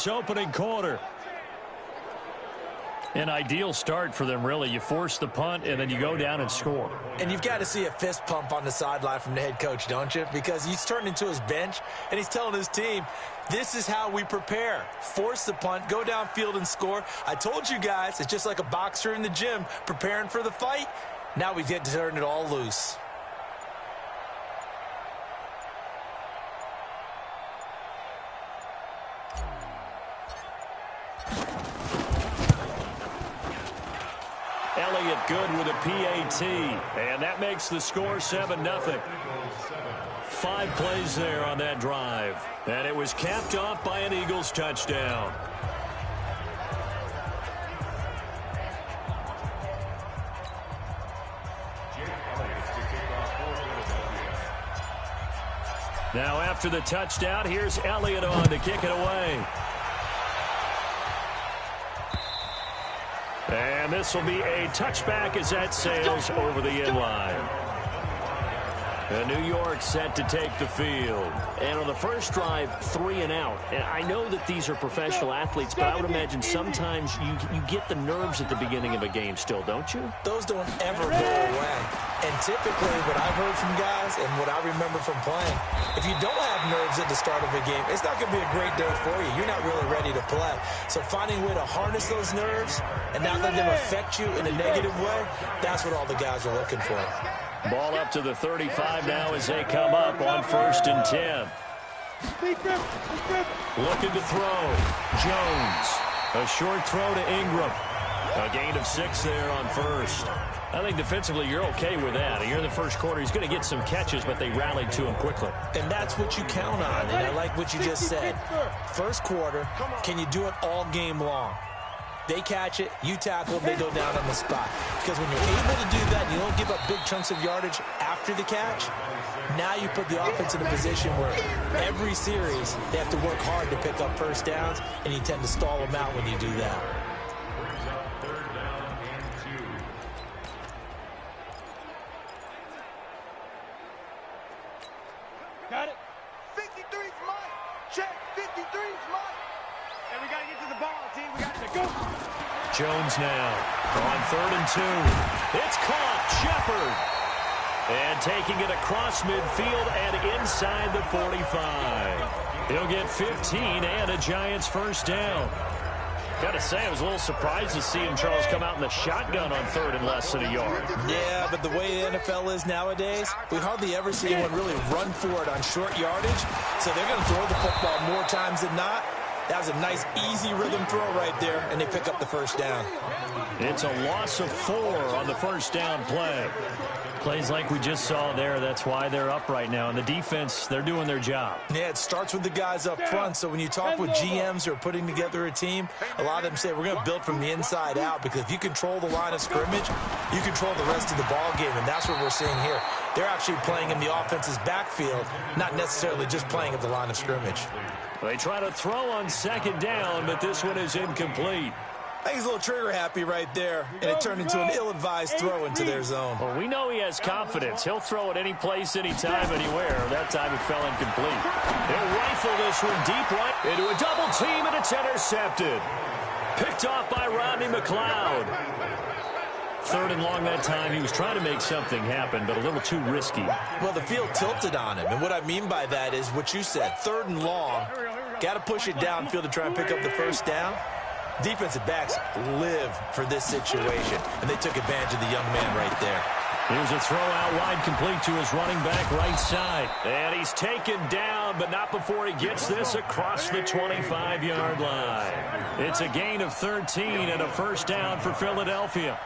this opening quarter. An ideal start for them, really. You force the punt, and then you go down and score. And you've got to see a fist pump on the sideline from the head coach, don't you? Because he's turned into his bench, and he's telling his team, this is how we prepare. Force the punt, go downfield and score. I told you guys, it's just like a boxer in the gym preparing for the fight. Now we get to turn it all loose. Elliott good with a PAT, and that makes the score 7-0. 5 plays there on that drive, and it was capped off by an Eagles touchdown. Now after the touchdown, here's Elliott on to kick it away. And this will be a touchback as that sails over the inline. And New York set to take the field. And on the first drive, 3 and out. And I know that these are professional athletes, but I would imagine sometimes you get the nerves at the beginning of a game still, don't you? Those don't ever go away. And typically what I've heard from guys and what I remember from playing, if you don't have nerves at the start of a game, it's not going to be a great day for you. You're not really ready to play. So finding a way to harness those nerves and not let them affect you in a negative way, that's what all the guys are looking for. Ball up to the 35 now as they come up on 1st and 10. Looking to throw. Jones. A short throw to Ingram. A gain of 6 there on first. I think defensively you're okay with that. Here in the first quarter, he's going to get some catches, but they rallied to him quickly. And that's what you count on, and I like what you just said. First quarter, can you do it all game long? They catch it, you tackle, they go down on the spot. Because when you're able to do that, you don't give up big chunks of yardage after the catch. Now you put the offense in a position where every series they have to work hard to pick up first downs, and you tend to stall them out when you do that. Got it. 53's mine. Check. 53's mine. And we got to get to the ball, team. We got to go. Jones now on 3rd and 2. It's caught. Shepard. And taking it across midfield and inside the 45. He'll get 15 and a Giants first down. Got to say, I was a little surprised to see him, Charles, come out in the shotgun on 3rd and less than a yard. Yeah, but the way the NFL is nowadays, we hardly ever see anyone really run for it on short yardage. So they're going to throw the football more times than not. That was a nice, easy rhythm throw right there, and they pick up the first down. It's a loss of 4 on the first down play. Plays like we just saw there, that's why they're up right now. And the defense, they're doing their job. Yeah, it starts with the guys up front. So when you talk with GMs who are putting together a team, a lot of them say we're going to build from the inside out, because if you control the line of scrimmage, you control the rest of the ball game, and that's what we're seeing here. They're actually playing in the offense's backfield, not necessarily just playing at the line of scrimmage. They try to throw on 2nd down, but this one is incomplete. I think he's a little trigger happy right there, and it turned into an ill-advised throw into their zone. Well, we know he has confidence. He'll throw it any place, anytime, anywhere. That time it fell incomplete. He'll rifle this one deep right into a double team, and it's intercepted. Picked off by Rodney McLeod. 3rd and long that time. He was trying to make something happen, but a little too risky. Well, the field tilted on him, and what I mean by that is what you said. 3rd and long, got to push it downfield to try and pick up the first down. Defensive backs live for this situation, and they took advantage of the young man right there. Here's a throw out wide, complete to his running back right side. And he's taken down, but not before he gets this across the 25-yard line. It's a gain of 13 and a first down for Philadelphia.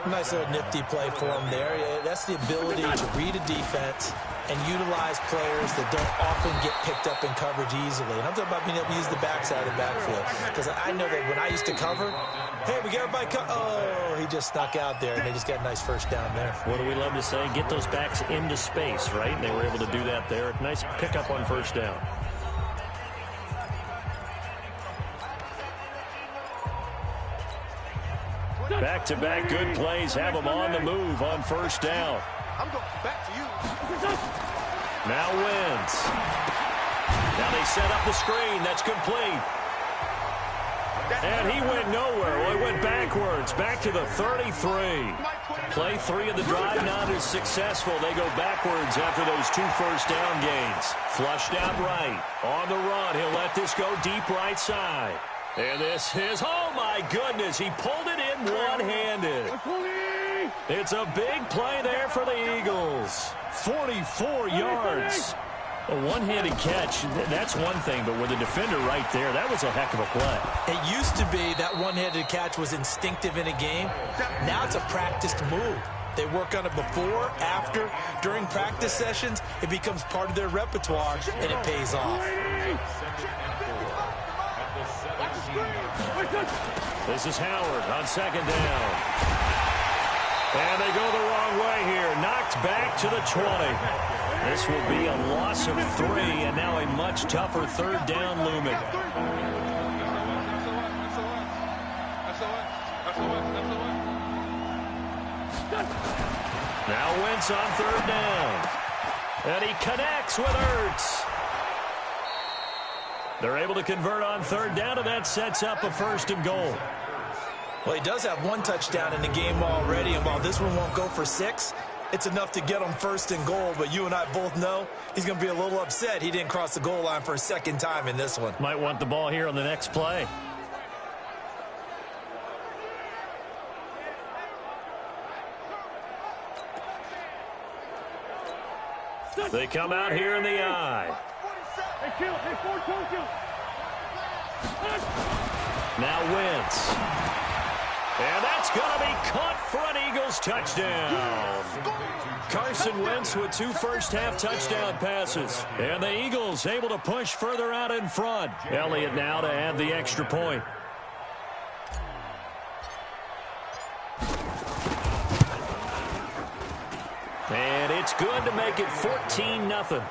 Nice little nifty play for him there. Yeah, that's the ability to read a defense and utilize players that don't often get picked up in coverage easily. And I'm talking about being able to use the backside of the backfield. Because I know that when I used to cover, hey, we got everybody oh, he just snuck out there, and they just got a nice first down there. What do we love to say? Get those backs into space, right? And they were able to do that there. Nice pickup on first down. Back-to-back good plays have them on the move on first down. I'm going back to you. Now Wentz. Now they set up the screen. That's complete. And he went nowhere. Well, he went backwards, back to the 33. Play 3 of the drive not as successful. They go backwards after those 2 first down gains. Flushed out right. On the run, he'll let this go deep right side. And this is, oh my goodness, he pulled it in one-handed. It's a big play there for the Eagles. 44 yards. A one-handed catch, that's one thing, but with a defender right there, that was a heck of a play. It used to be that one-handed catch was instinctive in a game. Now it's a practiced move. They work on it before, after, during practice sessions. It becomes part of their repertoire, and it pays off. This is Howard on second down. And they go the wrong way here. Knocked back to the 20. This will be a loss of 3, and now a much tougher third down looming. Now Wentz on third down. And he connects with Ertz. They're able to convert on third down, and that sets up a 1st and goal. Well, he does have 1 touchdown in the game already, and while this one won't go for 6, it's enough to get him 1st and goal. But you and I both know he's going to be a little upset he didn't cross the goal line for a 2nd time in this one. Might want the ball here on the next play. They come out here in the eye. Now Wentz. And that's going to be caught for an Eagles touchdown. Carson Wentz with 2 first-half touchdown passes. And the Eagles able to push further out in front. Elliott now to add the extra point. And it's good to make it 14-0.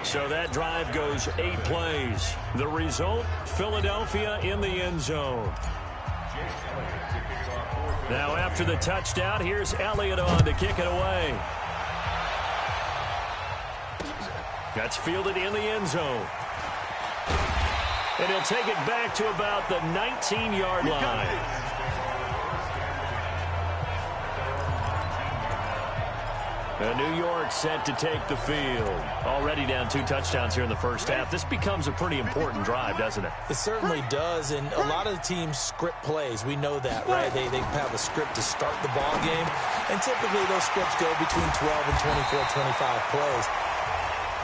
So that drive goes 8 plays. The result, Philadelphia in the end zone. Now after the touchdown, here's Elliott on to kick it away. That's fielded in the end zone. And he'll take it back to about the 19-yard line. New York set to take the field. Already down 2 touchdowns here in the first half. This becomes a pretty important drive, doesn't it? It certainly does, and a lot of the teams script plays. We know that, right? They have a script to start the ball game, and typically those scripts go between 12 and 24, 25 plays.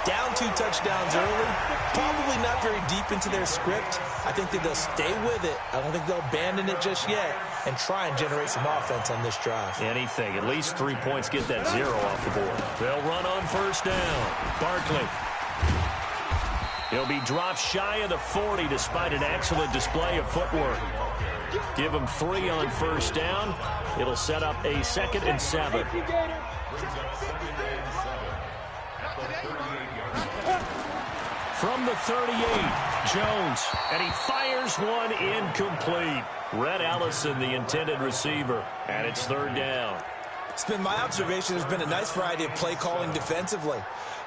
Down 2 touchdowns early, probably not very deep into their script. I think that they'll stay with it. I don't think they'll abandon it just yet and try and generate some offense on this drive. Anything. At least 3 points, get that 0 off the board. They'll run on first down. Barkley. He'll be dropped shy of the 40 despite an excellent display of footwork. Give him 3 on first down. It'll set up a 2nd and 7. From the 38, Jones, and he fires one incomplete. Rhett Ellison, the intended receiver, and it's 3rd down. It's been my observation there's been a nice variety of play calling defensively.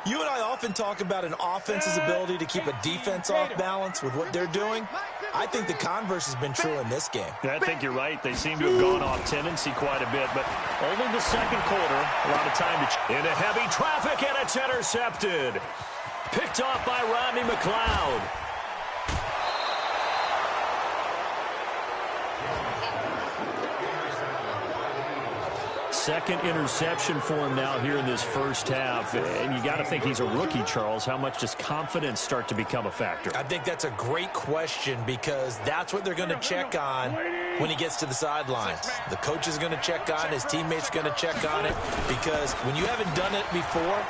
You and I often talk about an offense's ability to keep a defense off balance with what they're doing. I think the converse has been true in this game. I think you're right. They seem to have gone off tendency quite a bit, but only the 2nd quarter. A lot of time to into heavy traffic, and it's intercepted. Picked off by Rodney McLeod. Second interception for him now here in this first half. And you got to think he's a rookie, Charles. How much does confidence start to become a factor? I think that's a great question because that's what they're going to check on when he gets to the sidelines. The coach is going to check on it. His teammates are going to check on it because when you haven't done it before,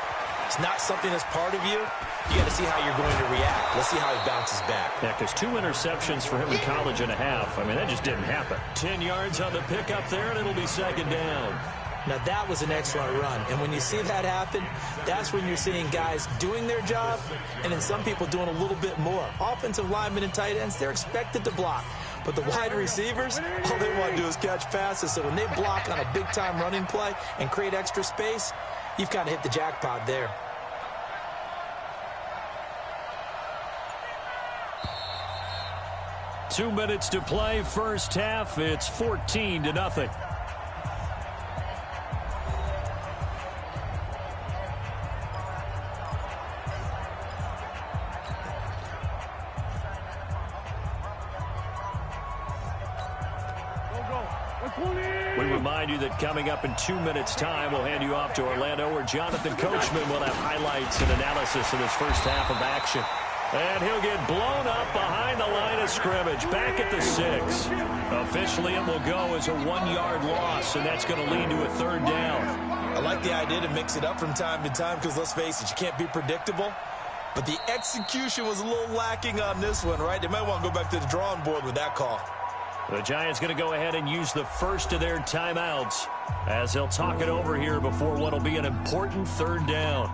it's not something that's part of you. You got to see how you're going to react. Let's see how he bounces back. Yeah, because 2 interceptions for him in college and a half. I mean, that just didn't happen. 10 yards on the pickup there, and it'll be 2nd down. Now, that was an excellent run. And when you see that happen, that's when you're seeing guys doing their job and then some people doing a little bit more. Offensive linemen and tight ends, they're expected to block. But the wide receivers, all they want to do is catch passes. So when they block on a big-time running play and create extra space, you've kind of hit the jackpot there. 2 minutes to play, first half. It's 14-0. We remind you that coming up in 2 minutes' time, we'll hand you off to Orlando, where Jonathan Coachman will have highlights and analysis in his first half of action. And he'll get blown up behind the line of scrimmage, back at the 6. Officially, it will go as a 1-yard loss, and that's going to lead to a third down. I like the idea to mix it up from time to time because, let's face it, you can't be predictable. But the execution was a little lacking on this one, right? They might want to go back to the drawing board with that call. The Giants going to go ahead and use the first of their timeouts as they'll talk it over here before what will be an important third down.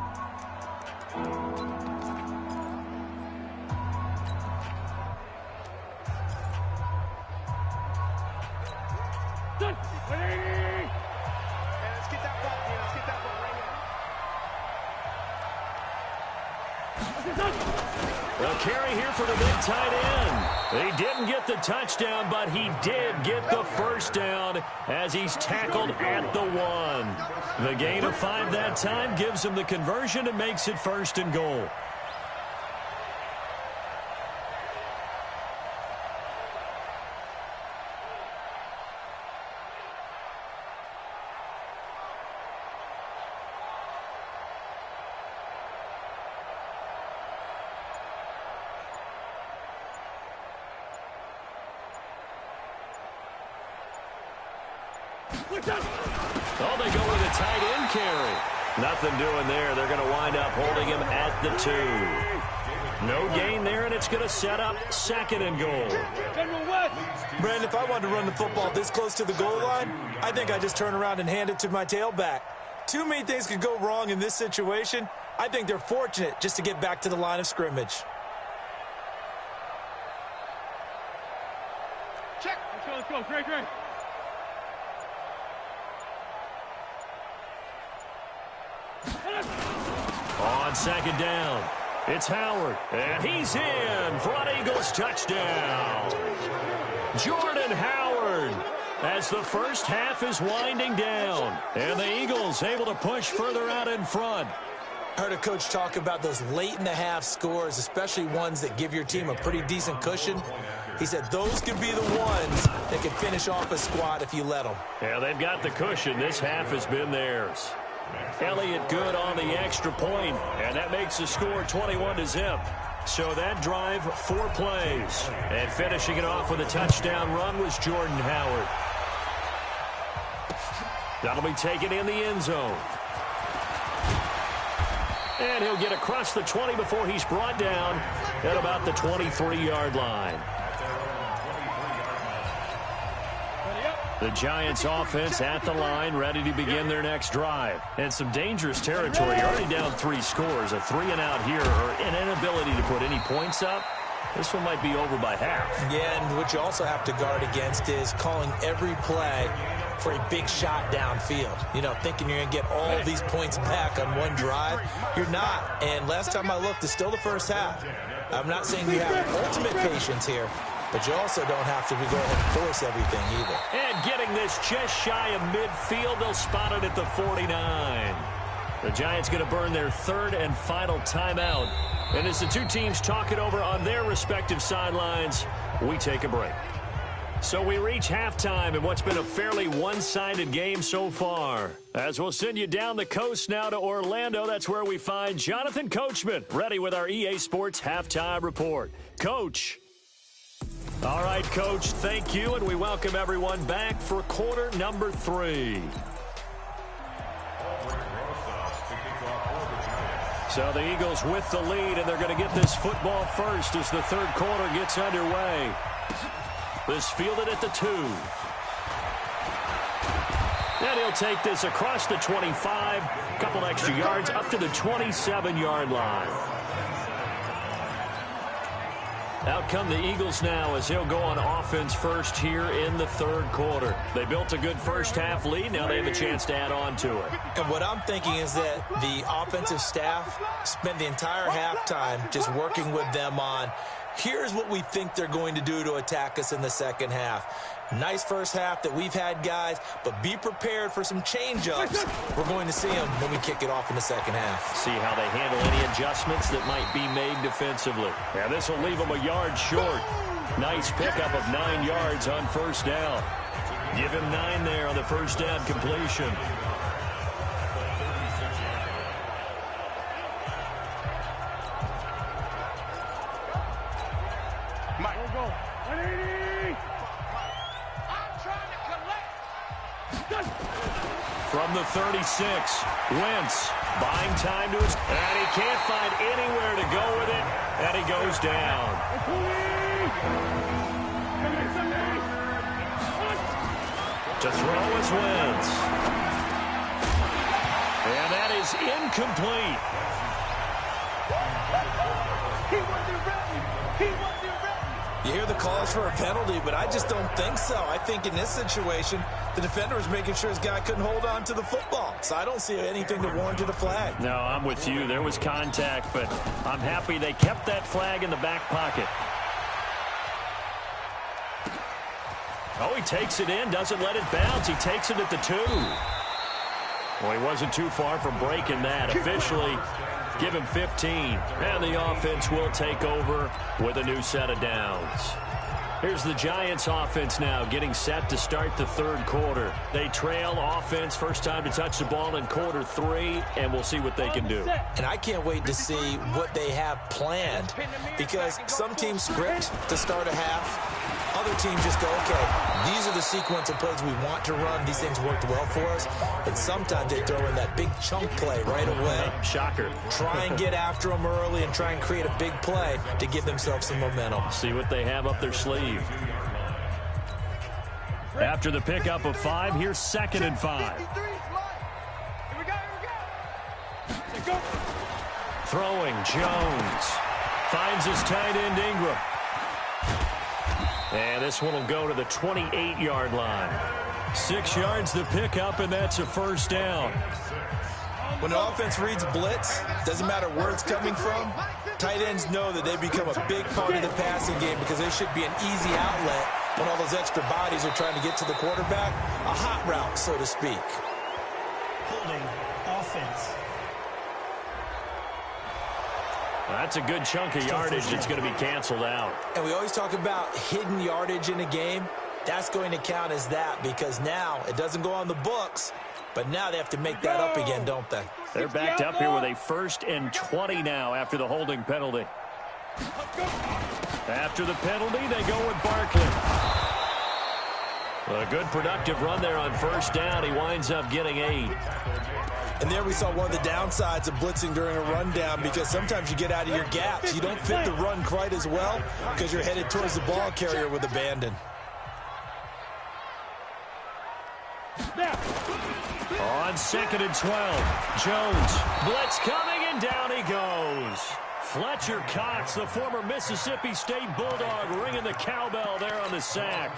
A carry here for the big tight end. He didn't get the touchdown, but he did get the first down as he's tackled at the 1. The gain of 5 that time gives him the conversion and makes it 1st and goal. Oh, they go with a tight end carry. Nothing doing there. They're going to wind up holding him at the 2. No gain there, and it's going to set up 2nd and goal. Brandon, if I wanted to run the football this close to the goal line, I think I just turn around and hand it to my tailback. Too many things could go wrong in this situation. I think they're fortunate just to get back to the line of scrimmage. Check. Let's go. Great. On 2nd down, it's Howard, and he's in for an Eagles touchdown. Jordan Howard, as the first half is winding down, and the Eagles able to push further out in front. I heard a coach talk about those late-in-the-half scores, especially ones that give your team a pretty decent cushion. He said those could be the ones that can finish off a squad if you let them. Yeah, they've got the cushion. This half has been theirs. Elliott good on the extra point, and that makes the score 21-0. So that drive, 4 plays. And finishing it off with a touchdown run was Jordan Howard. That'll be taken in the end zone. And he'll get across the 20 before he's brought down at about the 23-yard line. The Giants offense at the line, ready to begin their next drive. And some dangerous territory, already down 3 scores. A 3-and-out here, or an inability to put any points up. This one might be over by half. Yeah, and what you also have to guard against is calling every play for a big shot downfield. You know, thinking you're going to get all of these points back on one drive. You're not. And last time I looked, it's still the first half. I'm not saying you have ultimate patience here, but you also don't have to go ahead and force everything either. And getting this just shy of midfield, they'll spot it at the 49. The Giants going to burn their 3rd and final timeout. And as the two teams talk it over on their respective sidelines, we take a break. So we reach halftime in what's been a fairly one-sided game so far. As we'll send you down the coast now to Orlando, that's where we find Jonathan Coachman, ready with our EA Sports Halftime Report. Coach. All right, Coach, thank you, and we welcome everyone back for quarter number 3. So the Eagles with the lead, and they're going to get this football first as the 3rd quarter gets underway. This fielded at the 2. And he'll take this across the 25, a couple extra yards up to the 27-yard line. Out come the Eagles now as he'll go on offense first here in the 3rd quarter. They built a good first half lead. Now they have a chance to add on to it. And what I'm thinking is that the offensive staff spent the entire halftime just working with them on Here's what we think they're going to do to attack us in the second half. Nice first half that we've had, guys, but be prepared for some change-ups. We're going to see them when we kick it off in the second half. See how they handle any adjustments that might be made defensively. Yeah, this will leave them a yard short. Nice pickup of 9 yards on first down. Give him 9 there on the first down completion. From the 36, Wentz buying time to his, and he can't find anywhere to go with it, and he goes down. To throw is Wentz. And that is incomplete. He wasn't ready. He wasn't ready. You hear the calls for a penalty, but I just don't think so. I think in this situation, the defender was making sure his guy couldn't hold on to the football. So I don't see anything to warrant a flag. No, I'm with you. There was contact, but I'm happy they kept that flag in the back pocket. Oh, he takes it in, doesn't let it bounce. He takes it at the 2. Well, he wasn't too far from breaking that. Officially, give him 15. And the offense will take over with a new set of downs. Here's the Giants offense now getting set to start the third quarter. They trail offense, first time to touch the ball in quarter 3, and we'll see what they can do. And I can't wait to see what they have planned, because some teams script to start a half. Other teams just go, okay, these are the sequence of plays we want to run. These things worked well for us. And sometimes they throw in that big chunk play right away. Shocker. Try and get after them early and try and create a big play to give themselves some momentum. See what they have up their sleeve. After the pickup of 5, here's 2nd and 5. Here we go. Throwing, Jones. Finds his tight end, Ingram. And this one will go to the 28-yard line. 6 yards the pickup, and that's a first down. When the offense reads blitz, doesn't matter where it's coming from, tight ends know that they become a big part of the passing game because they should be an easy outlet when all those extra bodies are trying to get to the quarterback. A hot route, so to speak. Holding offense. That's a good chunk of yardage that's going to be canceled out. And we always talk about hidden yardage in a game. That's going to count as that because now it doesn't go on the books, but now they have to make that up again, don't they? They're backed up here with a 1st and 20 now after the holding penalty. After the penalty, they go with Barkley. A good productive run there on first down. He winds up getting 8. And there we saw one of the downsides of blitzing during a rundown because sometimes you get out of your gaps. You don't fit the run quite as well because you're headed towards the ball carrier with abandon. On 2nd and 12, Jones. Blitz coming, and down he goes. Fletcher Cox, the former Mississippi State Bulldog, ringing the cowbell there on the sack.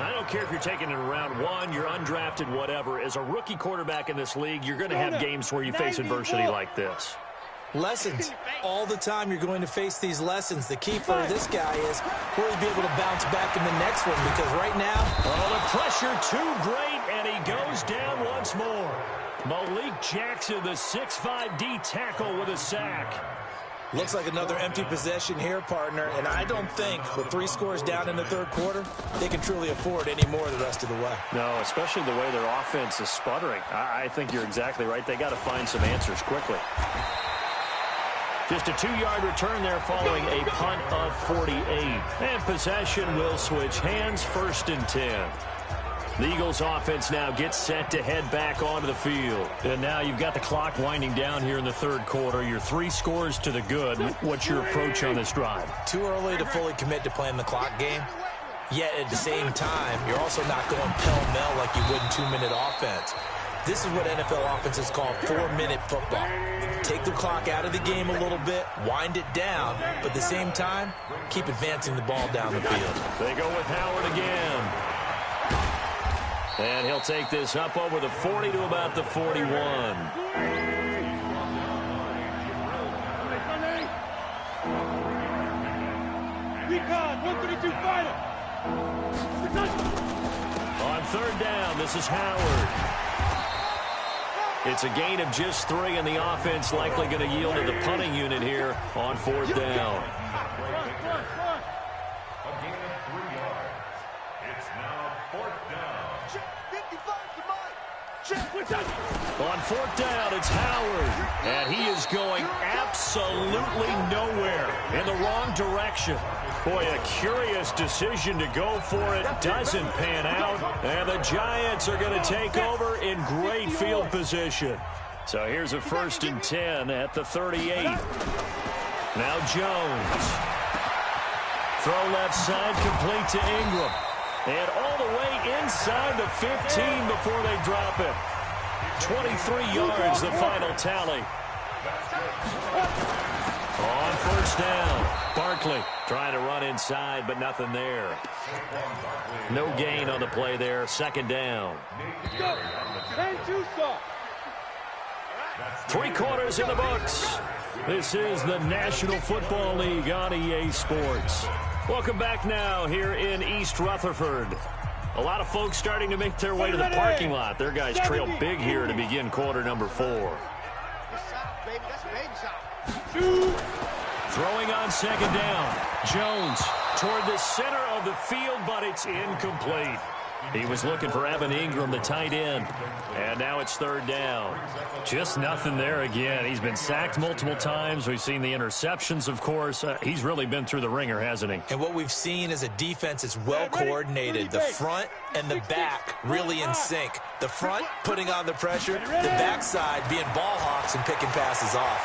I don't care if you're taking it in round 1, you're undrafted, whatever. As a rookie quarterback in this league, you're going to have games where you face adversity like this. Lessons. All the time you're going to face these lessons. The key for this guy is will he be able to bounce back in the next one? Because right now, oh, the pressure too great, and he goes down once more. Malik Jackson, the 6'5" D tackle with a sack. Looks like another empty possession here, partner, and I don't think with 3 scores down in the third quarter, they can truly afford any more the rest of the way. No, especially the way their offense is sputtering. I think you're exactly right. They got to find some answers quickly. Just a 2-yard return there following a punt of 48. And possession will switch hands, 1st and 10. The Eagles offense now gets set to head back onto the field. And now you've got the clock winding down here in the third quarter. You're 3 scores to the good. What's your approach on this drive? Too early to fully commit to playing the clock game. Yet at the same time, you're also not going pell-mell like you would in 2-minute offense. This is what NFL offenses call 4-minute football. Take the clock out of the game a little bit, wind it down, but at the same time, keep advancing the ball down the field. They go with Howard again. And he'll take this up over the 40 to about the 41. Recon, 132 fighter. On third down, this is Howard. It's a gain of just 3, and the offense likely going to yield to the punting unit here on fourth down. A gain of 3 yards. It's now fourth down. Check 55 to Mike. Check. On fourth down, it's Howard, and he is going absolutely nowhere in the wrong direction. Boy, a curious decision to go for it. Doesn't pan out, and the Giants are going to take over in great field position. So here's a 1st and 10 at the 38. Now Jones. Throw left side, complete to Ingram. And all the way inside the 15 before they drop it. 23 yards, the final tally. On first down, Barkley trying to run inside, but nothing there. No gain on the play there. 2nd down. 3 quarters in the books. This is the National Football League on EA Sports. Welcome back now here in East Rutherford. A lot of folks starting to make their way to the parking lot. Their guys trail big here to begin quarter number 4. Throwing on 2nd down. Jones toward the center of the field, but it's incomplete. He was looking for Evan Ingram, the tight end. And now it's 3rd down. Just nothing there again. He's been sacked multiple times. We've seen the interceptions, of course. He's really been through the ringer, hasn't he? And what we've seen is a defense that's well coordinated. The front and the back really in sync. The front putting on the pressure, the backside being ball hawks and picking passes off.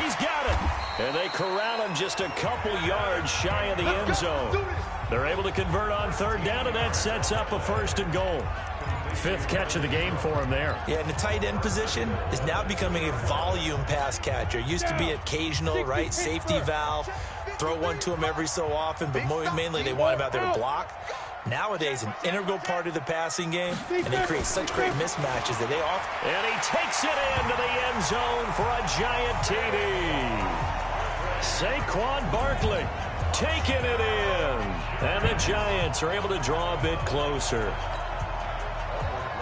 He's got it. And they corral him just a couple yards shy of the end zone. They're able to convert on 3rd down, and that sets up a 1st and goal. 5th catch of the game for him there. Yeah, and the tight end position is now becoming a volume pass catcher. Used to be occasional, right? Safety valve. Throw one to him every so often, but mainly they want him out there to block. Nowadays, an integral part of the passing game, and they create such great mismatches that they often... And he takes it into the end zone for a giant TD. Saquon Barkley taking it in. And the Giants are able to draw a bit closer.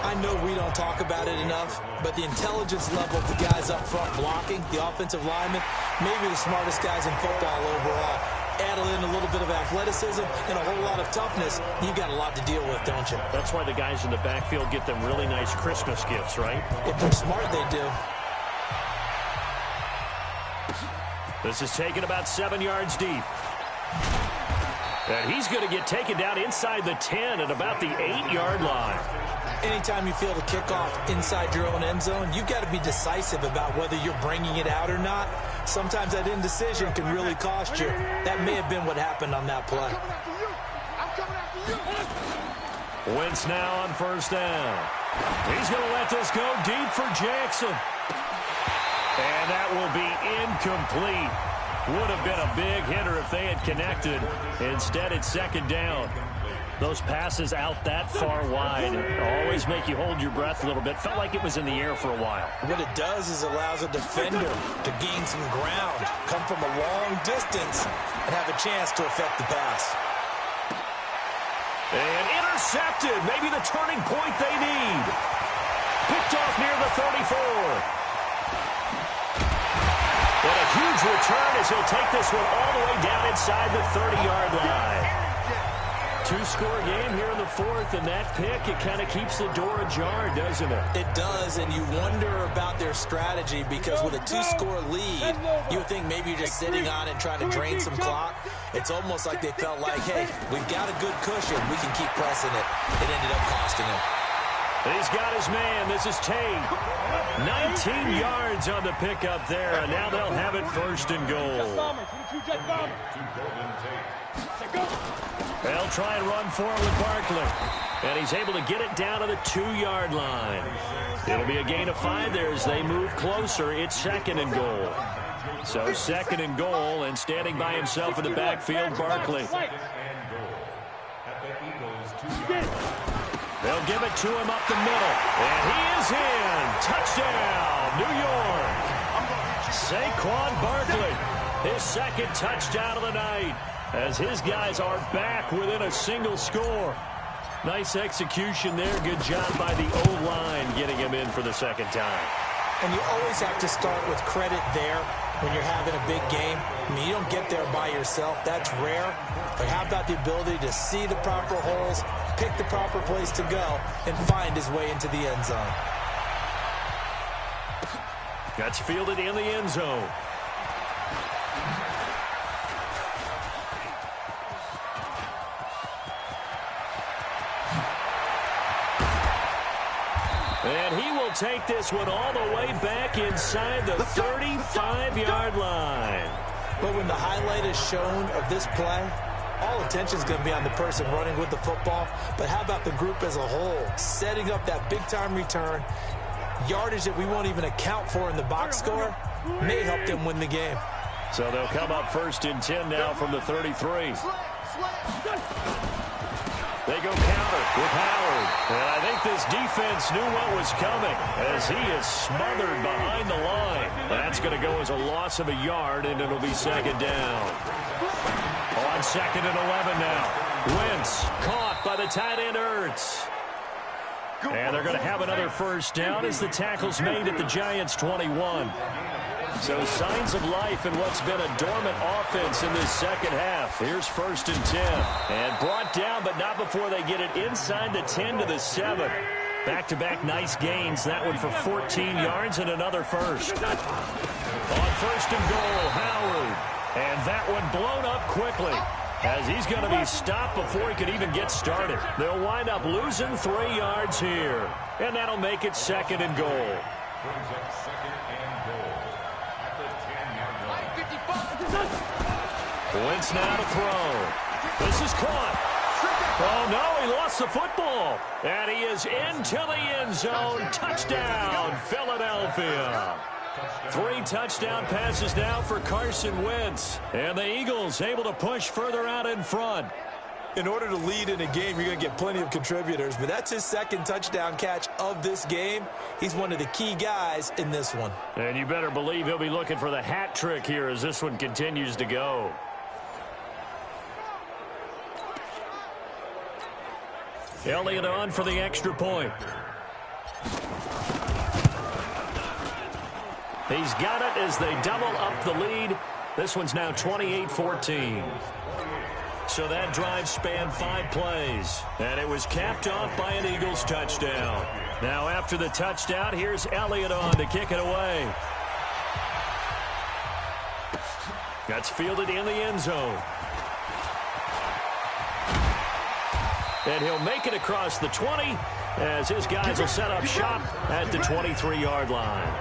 I know we don't talk about it enough, but the intelligence level of the guys up front blocking, the offensive linemen, maybe the smartest guys in football overall. Add in a little bit of athleticism and a whole lot of toughness, you've got a lot to deal with, don't you? That's why the guys in the backfield get them really nice Christmas gifts, right? If they're smart, they do. This is taken about 7 yards deep. And he's going to get taken down inside the 10 at about the 8-yard line. Anytime you feel the kickoff inside your own end zone, you've got to be decisive about whether you're bringing it out or not. Sometimes that indecision can really cost you. That may have been what happened on that play. Wentz now on 1st down. He's going to let this go deep for Jackson. And that will be incomplete. Would have been a big hitter if they had connected. Instead, it's 2nd down. Those passes out that far wide always make you hold your breath a little bit. Felt like it was in the air for a while. What it does is allows a defender to gain some ground, come from a long distance, and have a chance to affect the pass. And intercepted. Maybe the turning point they need. Picked off near the 34. And a huge return as he'll take this one all the way down inside the 30-yard line. 2-score game here in the 4th, and that pick, it kind of keeps the door ajar, doesn't it? It does, and you wonder about their strategy because with a 2-score lead, you would think maybe you're just sitting on it trying to drain some clock. It's almost like they felt like, hey, we've got a good cushion. We can keep pressing it. It ended up costing him. He's got his man. This is Tate. 19 yards on the pickup there, and now they'll have it 1st and goal. They'll try and run forward with Barkley. And he's able to get it down to the 2-yard line. It'll be a gain of 5 there as they move closer. It's 2nd and goal. So 2nd and goal, and standing by himself in the backfield, Barkley. They'll give it to him up the middle. And he is in. Touchdown, New York. Saquon Barkley. his second touchdown of the night, as his guys are back within a single score. Nice execution there. Good job by the O-line getting him in for the second time. And you always have to start with credit there when you're having a big game. I mean, you don't get there by yourself. That's rare. But how about the ability to see the proper holes, pick the proper place to go, and find his way into the end zone? That's fielded in the end zone. And he will take this one all the way back inside the 35-yard line. But when the highlight is shown of this play, all attention is going to be on the person running with the football. But how about the group as a whole, setting up that big-time return, yardage that we won't even account for in the box score, may help them win the game. So they'll come up 1st and 10 now from the 33. They go counter with Howard. And I think this defense knew what was coming as he is smothered behind the line. That's going to go as a loss of a yard, and it'll be second down. On 2nd and 11 now. Wentz caught by the tight end Ertz. And they're going to have another first down as the tackle's made at the Giants' 21. So signs of life in what's been a dormant offense in this second half. Here's 1st and 10. And brought down, but not before they get it inside the 10 to the 7. Back-to-back nice gains. That one for 14 yards and another first. On 1st and goal, Howard. And that one blown up quickly, as he's going to be stopped before he can even get started. They'll wind up losing 3 yards here. And that'll make it 2nd and goal. Wentz now to throw. This is caught. Oh, no, he lost the football. And he is into the end zone. Touchdown, Philadelphia. 3 touchdown passes now for Carson Wentz. And the Eagles able to push further out in front. In order to lead in a game, you're going to get plenty of contributors, but that's his 2nd touchdown catch of this game. He's one of the key guys in this one. And you better believe he'll be looking for the hat trick here as this one continues to go. Elliott on for the extra point. He's got it as they double up the lead. This one's now 28-14. So that drive spanned 5 plays, and it was capped off by an Eagles touchdown. Now after the touchdown, here's Elliott on to kick it away. That's fielded in the end zone. And he'll make it across the 20 as his guys will set up shop at the 23-yard line.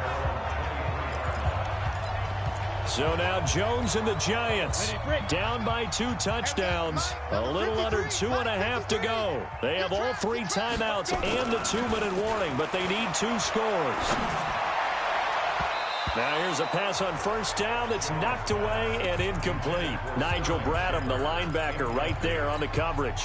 So now Jones and the Giants down by 2 touchdowns. A little under 2.5 to go. They have all 3 timeouts and the 2-minute warning, but they need 2 scores. Now here's a pass on 1st down that's knocked away and incomplete. Nigel Bradham, the linebacker, right there on the coverage.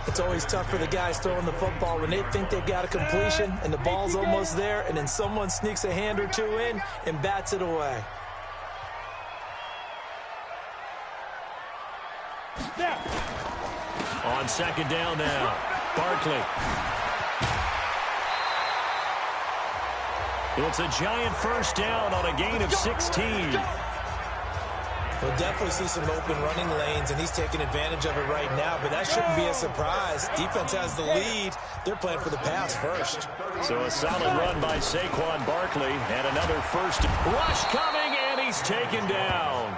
It's always tough for the guys throwing the football when they think they've got a completion and the ball's almost there, and then someone sneaks a hand or 2 in and bats it away. On 2nd down now, Barkley. It's a Giant first down on a gain of 16. We'll definitely see some open running lanes, and he's taking advantage of it right now, but that shouldn't be a surprise. Defense has the lead. They're playing for the pass first. So a solid run by Saquon Barkley, and another first rush coming, and he's taken down.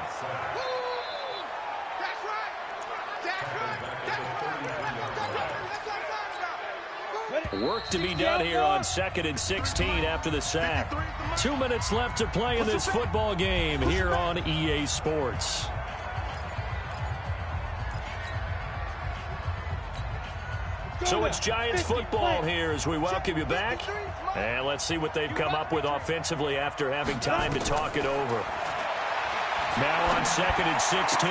Work to be done here on 2nd and 16 after the sack. 2 minutes left to play in this football game here on EA Sports. So it's Giants football here as we welcome you back. And let's see what they've come up with offensively after having time to talk it over. Now on 2nd and 16.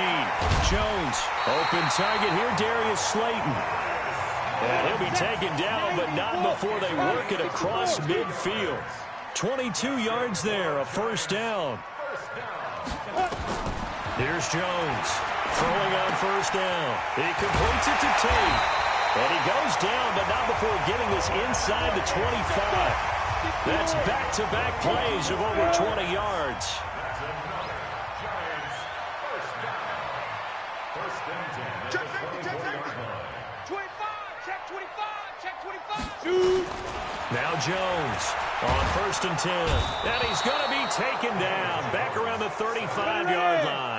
Jones, open target here, Darius Slayton. And he'll be taken down, but not before they work it across midfield. 22 yards there, a first down. Here's Jones throwing on first down. He completes it to Tate. And he goes down, but not before getting this inside the 25. That's back-to-back plays of over 20 yards. Check 50, check 50. 25, check 25, check 25. Shoot. Now Jones on first and 10. And he's going to be taken down back around the 35-yard line.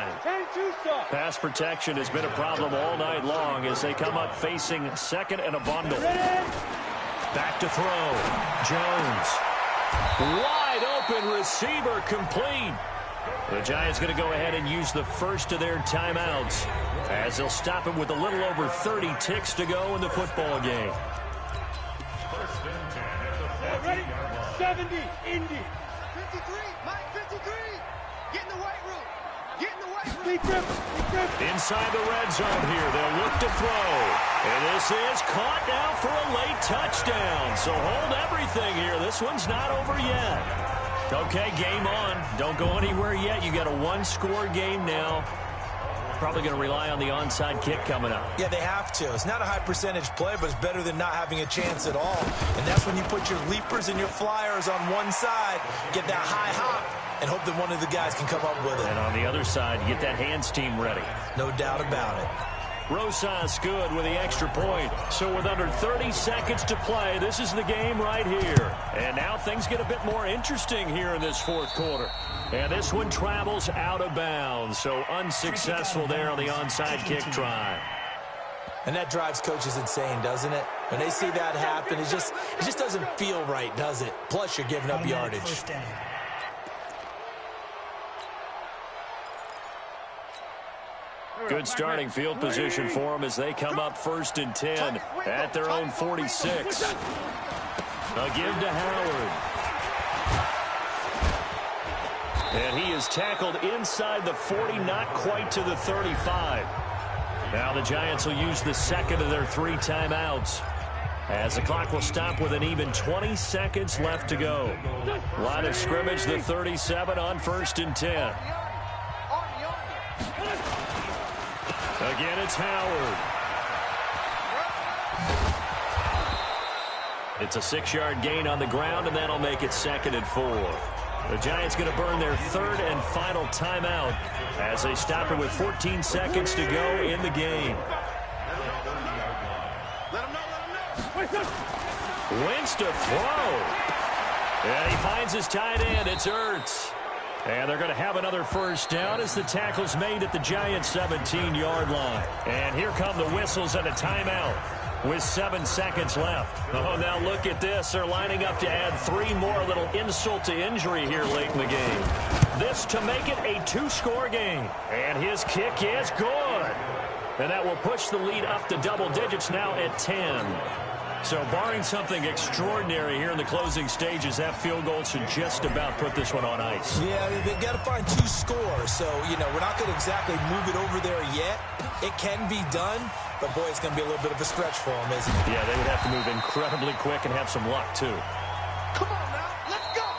Pass protection has been a problem all night long as they come up facing second and a bundle. Back to throw. Jones. Wide open receiver complete. The Giants going to go ahead and use the first of their timeouts as they'll stop it with a little over 30 ticks to go in the football game. Ready? 70, Indy. 53, Mike, 53. Get in the weight room. Get in the weight room. Big grip. Inside the red zone here, they'll look to throw. And this is caught now for a late touchdown. So hold everything here. This one's not over yet. Okay, game on. Don't go anywhere yet. You got a one-score game now. Probably going to rely on the onside kick coming up. Yeah, they have to. It's not a high-percentage play, but it's better than not having a chance at all. And that's when you put your leapers and your flyers on one side, get that high hop, and hope that one of the guys can come up with it. And on the other side, you get that hands team ready. No doubt about it. Rosas good with the extra point. So with under 30 seconds to play, this is the game right here. And now things get a bit more interesting here in this fourth quarter. And this one travels out of bounds. So unsuccessful there on the onside kick try. And that drives coaches insane, doesn't it? When they see that happen, it just doesn't feel right, does it? Plus, you're giving up yardage. Good starting field position for them as they come up first and 10 at their own 46. A give to Howard. And he is tackled inside the 40, not quite to the 35. Now the Giants will use the second of their 3 timeouts as the clock will stop with an even 20 seconds left to go. Line of scrimmage, the 37 on first and 10. Again, it's Howard. It's a 6-yard gain on the ground, and that'll make it 2nd and 4. The Giants going to burn their 3rd and final timeout as they stop it with 14 seconds to go in the game. Wentz to throw. And he finds his tight end. It's Ertz. And they're going to have another first down as the tackle's made at the Giants' 17-yard line. And here come the whistles and a timeout with 7 seconds left. Oh, now look at this. They're lining up to add 3 more, a little insult to injury here late in the game. This to make it a 2-score game. And his kick is good. And that will push the lead up to double digits now at 10. So barring something extraordinary here in the closing stages, that field goal should just about put this one on ice. Yeah, they've got to find 2 scores. So, you know, we're not going to exactly move it over there yet. It can be done, but, boy, it's going to be a little bit of a stretch for them, isn't it? Yeah, they would have to move incredibly quick and have some luck, too. Come on now, let's go.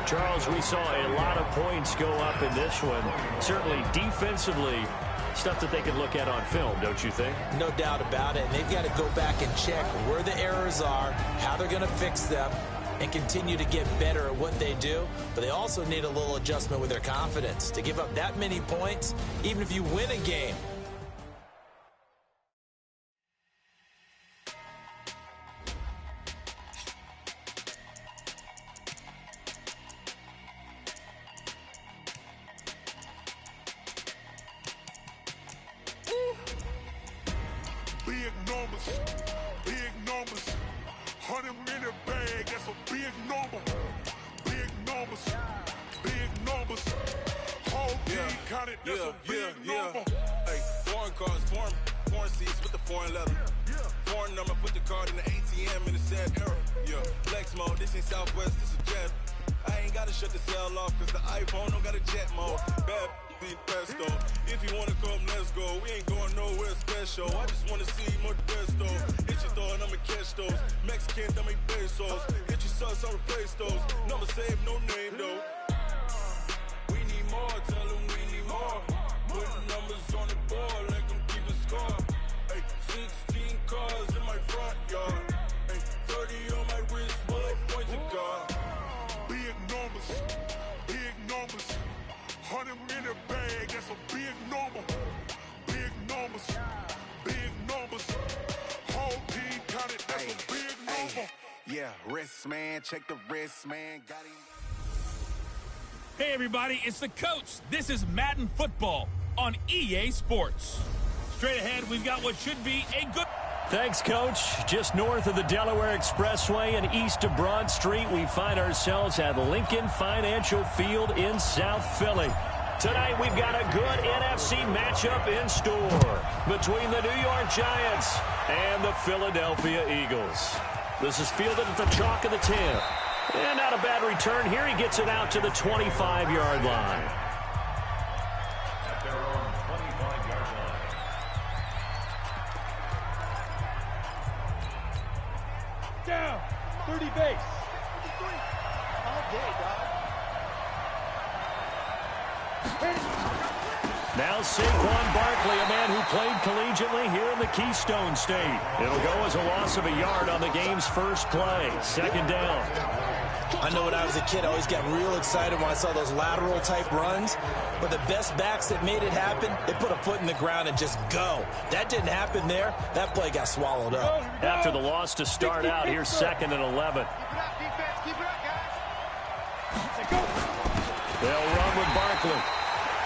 Charles, we saw a lot of points go up in this one. Certainly defensively, stuff that they can look at on film, don't you think? No doubt about it. And they've got to go back and check where the errors are, how they're going to fix them, and continue to get better at what they do. But they also need a little adjustment with their confidence. To give up that many points, even if you win a game, Big numbers, 100 in the bag, that's a big number. Big numbers, whole team counted, that's a big number. Hey, foreign cars, foreign seats with the foreign leather. Foreign number, put the card in the ATM in the sad era. Yeah, flex mode, this ain't Southwest, this is jet. I ain't gotta shut the cell off, cause the iPhone don't got a jet mode. Bad be pesto. If you wanna come, let's go. We ain't going nowhere special. I just wanna see more pesto. Hit your throw and I'ma catch those. Mexican, dame pesos. Hit your sauce, I'll replace those. Number save, no name though. We need more, tell them we need more. Putting numbers on the board, like them keep a score. Ay, 16 cars in my front yard. Ay, 30 on my wrist, bullet point to God. Big numbers, big numbers. 100 in the bag, that's a big number. Big numbers, big numbers. Whole team counted, that's a big number. Yeah, wrist man, check the wrist man. Got him. Hey everybody, it's the coach. This is Madden Football on EA Sports. Straight ahead, we've got what should be a good... Thanks, Coach. Just north of the Delaware Expressway and east of Broad Street, we find ourselves at Lincoln Financial Field in South Philly. Tonight, we've got a good NFC matchup in store between the New York Giants and the Philadelphia Eagles. This is fielded at the chalk of the 10. And not a bad return here. He gets it out to the 25-yard line. At their own 25-yard line. Down. 30 base. All day, dog. Now Saquon Barkley, a man who played collegiately here in the Keystone State. It'll go as a loss of a yard on the game's first play. Second down. I know when I was a kid, I always got real excited when I saw those lateral-type runs. But the best backs that made it happen, they put a foot in the ground and just go. That didn't happen there. That play got swallowed up. After the loss to start out, here's 2nd and 11. Keep it up, defense. Keep it up, guys. They'll run with Barkley.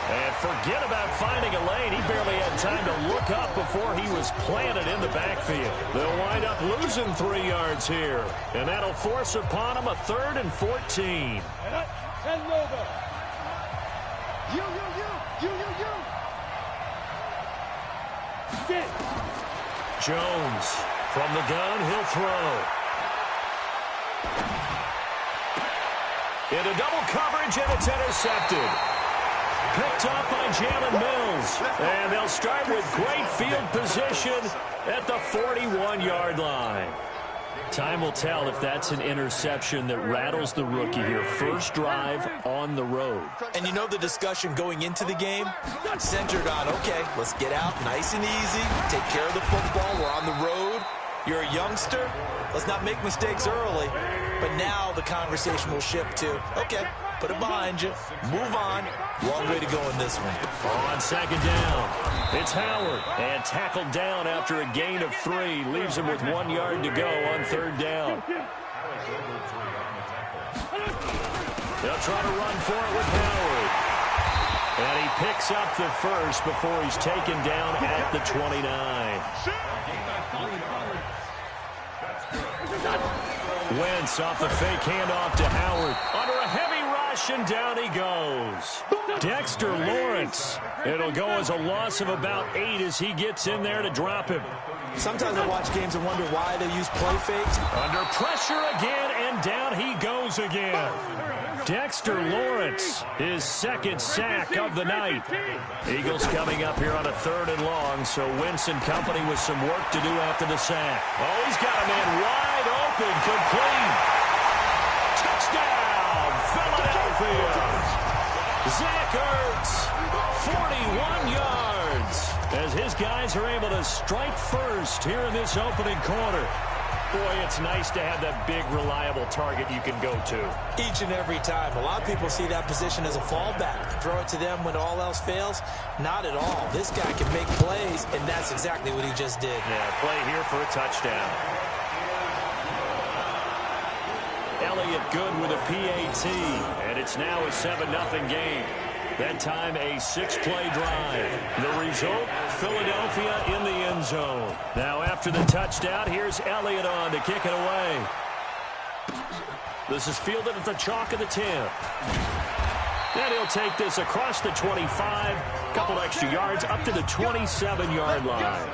And forget about finding a lane. He barely had time to look up before he was planted in the backfield. They'll wind up losing 3 yards here. And that'll force upon him a 3rd and 14. Send over. You. Get. Jones from the gun. He'll throw. Into double coverage, and it's intercepted. Picked up by Jalen Mills. And they'll start with great field position at the 41-yard line. Time will tell if that's an interception that rattles the rookie here. First drive on the road. And you know the discussion going into the game? Centered on, okay, let's get out nice and easy, take care of the football, we're on the road. You're a youngster, let's not make mistakes early. But now the conversation will shift to, okay, put it behind you, move on. Long way to go in this one. On second down, it's Howard. And tackled down after a gain of 3. Leaves him with 1 yard to go on 3rd down. They'll try to run for it with Howard. And he picks up the first before he's taken down at the 29. Wentz off the fake handoff to Howard. Under a heavy rush, and down he goes. Dexter Lawrence. It'll go as a loss of about 8 as he gets in there to drop him. Sometimes I watch games and wonder why they use play fakes. Under pressure again, and down he goes again. Dexter Lawrence, his 2nd sack of the night. Eagles coming up here on a 3rd and long, so Wentz and company with some work to do after the sack. Oh, he's got a man wide open, complete. Touchdown, Philadelphia. Zach Ertz, 41 yards, as his guys are able to strike first here in this opening quarter. Boy, it's nice to have that big, reliable target you can go to. Each and every time. A lot of people see that position as a fallback. Throw it to them when all else fails. Not at all. This guy can make plays, and that's exactly what he just did. Yeah, play here for a touchdown. Elliott good with a PAT, and it's now a 7-0 game. That time a 6-play drive. The result, Philadelphia in the end zone. Now after the touchdown, here's Elliott on to kick it away. This is fielded at the chalk of the 10. And he'll take this across the 25, couple extra yards up to the 27-yard line.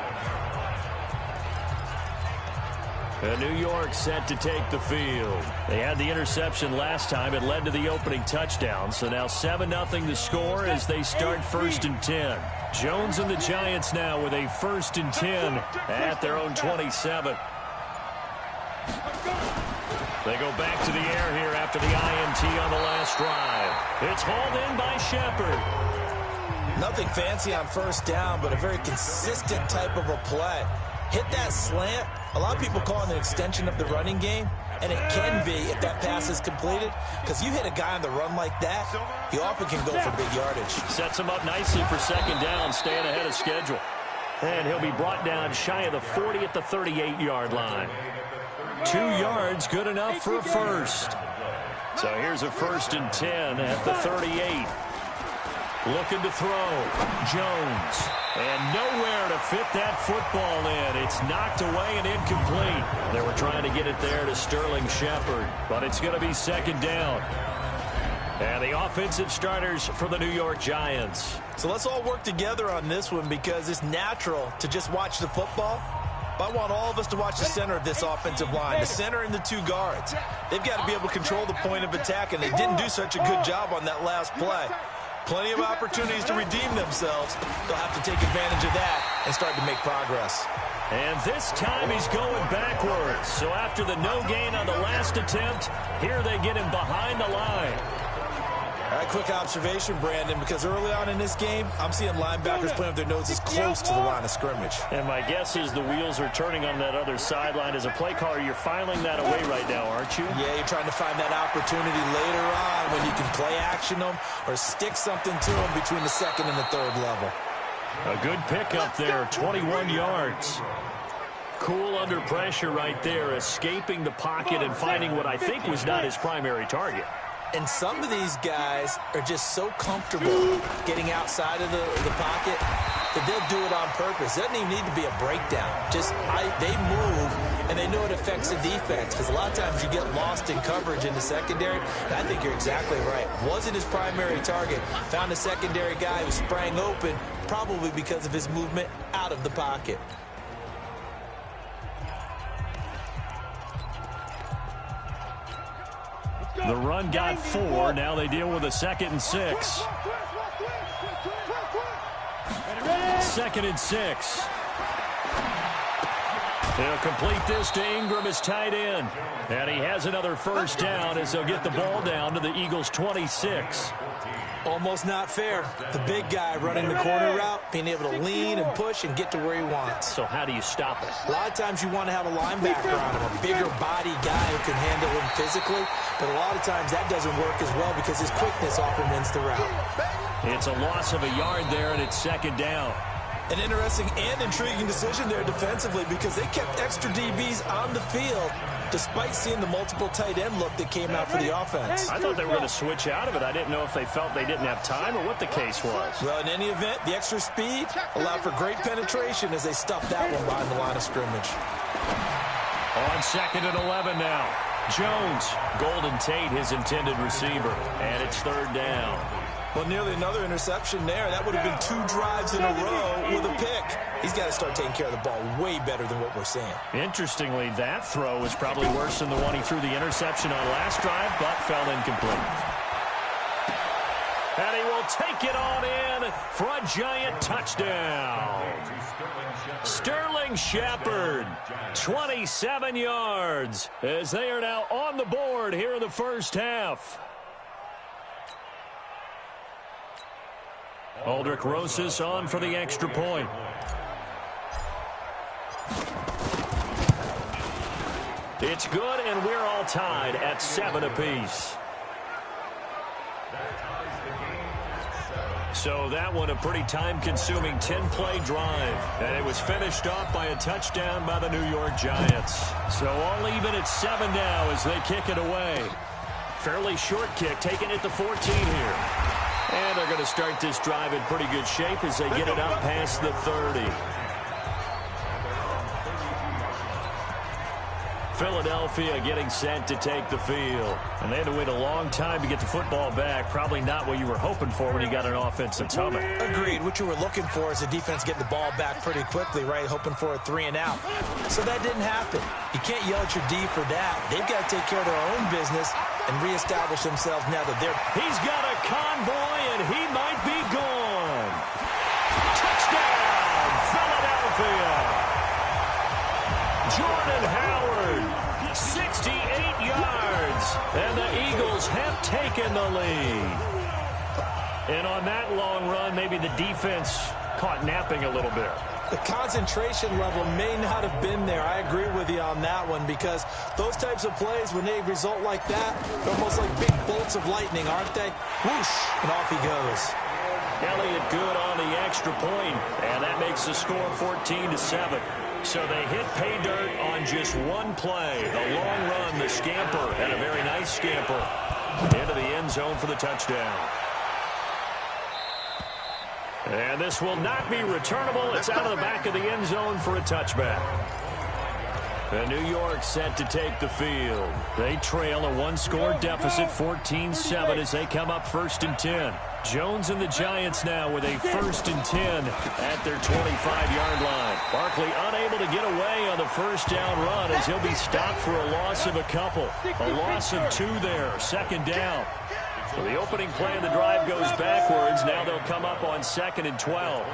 And New York set to take the field. They had the interception last time. It led to the opening touchdown. So now 7-0 to score as they start 1st and 10. Jones and the Giants now with a 1st and 10 at their own 27. They go back to the air here after the INT. PAT on the last drive. It's hauled in by Shepard. Nothing fancy on first down, but a very consistent type of a play. Hit that slant. A lot of people call it an extension of the running game, and it can be if that pass is completed, because you hit a guy on the run like that, he often can go for big yardage. Sets him up nicely for second down, staying ahead of schedule. And he'll be brought down shy of the 40 at the 38-yard line. 2 yards, good enough for a first. So here's a 1st and 10 at the 38. Looking to throw. Jones. And nowhere to fit that football in. It's knocked away and incomplete. They were trying to get it there to Sterling Shepard, but it's going to be second down. And the offensive starters for the New York Giants. So let's all work together on this one, because it's natural to just watch the football. But I want all of us to watch the center of this offensive line, the center and the 2 guards. They've got to be able to control the point of attack, and they didn't do such a good job on that last play. Plenty of opportunities to redeem themselves. They'll have to take advantage of that and start to make progress. And this time he's going backwards. So after the no gain on the last attempt, here they get him behind the line. All right, quick observation, Brandon, because early on in this game, I'm seeing linebackers playing with their noses close to the line of scrimmage. And my guess is the wheels are turning on that other sideline. As a play caller, you're filing that away right now, aren't you? Yeah, you're trying to find that opportunity later on when you can play action them or stick something to them between the 2nd and the 3rd level. A good pickup there, 21 yards. Cool under pressure right there, escaping the pocket and finding what I think was not his primary target. And some of these guys are just so comfortable getting outside of the pocket that they'll do it on purpose. It doesn't even need to be a breakdown. Just they move, and they know it affects the defense, because a lot of times you get lost in coverage in the secondary. And I think you're exactly right. Wasn't his primary target. Found a secondary guy who sprang open, probably because of his movement out of the pocket. The run got 4. Now they deal with a 2nd and 6. 2nd and 6. They'll complete this to Ingram as tight end. And he has another first down as they'll get the ball down to the Eagles' 26. Almost not fair. The big guy running the corner route, being able to lean and push and get to where he wants. So how do you stop it? A lot of times you want to have a linebacker on him, a bigger body guy who can handle him physically. But a lot of times that doesn't work as well because his quickness often wins the route. It's a loss of a yard there, and it's 2nd down. An interesting and intriguing decision there defensively, because they kept extra DBs on the field despite seeing the multiple tight end look that came out for the offense. I thought they were going to switch out of it. I didn't know if they felt they didn't have time or what the case was. Well, in any event, the extra speed allowed for great penetration as they stuffed that one behind the line of scrimmage. On 2nd and 11 now. Jones, Golden Tate, his intended receiver, and it's 3rd down. Well, nearly another interception there. That would have been 2 drives in a row with a pick. He's got to start taking care of the ball way better than what we're seeing. Interestingly, that throw was probably worse than the one he threw the interception on last drive, but fell incomplete. And he will take it on in for a giant touchdown. Sterling Shepard, 27 yards, as they are now on the board here in the first half. Aldrich Rosas on for the extra point. It's good, and we're all tied at 7 apiece. So that one a pretty time-consuming 10-play drive, and it was finished off by a touchdown by the New York Giants. So all even at 7 now as they kick it away. Fairly short kick, taking it to 14 here. And they're going to start this drive in pretty good shape as they get it up past the 30. Philadelphia getting set to take the field. And they had to wait a long time to get the football back. Probably not what you were hoping for when you got an offensive tumbler. Agreed. What you were looking for is the defense getting the ball back pretty quickly, right? Hoping for a 3 and out. So that didn't happen. You can't yell at your D for that. They've got to take care of their own business and reestablish themselves now that they're... He's got a convoy, and he might be gone. Touchdown, Philadelphia. Jordan Howard, 68 yards. And the Eagles have taken the lead. And on that long run, maybe the defense caught napping a little bit. The concentration level may not have been there. I agree with you on that one, because those types of plays, when they result like that, they're almost like big bolts of lightning, aren't they? Whoosh, and off he goes. Elliott good on the extra point, and that makes the score 14-7. So they hit pay dirt on just one play. The long run, the scamper, and a very nice scamper into the end zone for the touchdown. And this will not be returnable. It's out of the back of the end zone for a touchback. And New York set to take the field. They trail a one-score deficit, 14-7, as they come up 1st and 10. Jones and the Giants now with a 1st and 10 at their 25-yard line. Barkley unable to get away on the first down run, as he'll be stopped for a loss of a couple. A loss of 2 there, 2nd down. So the opening play of the drive goes backwards. Now they'll come up on 2nd and 12.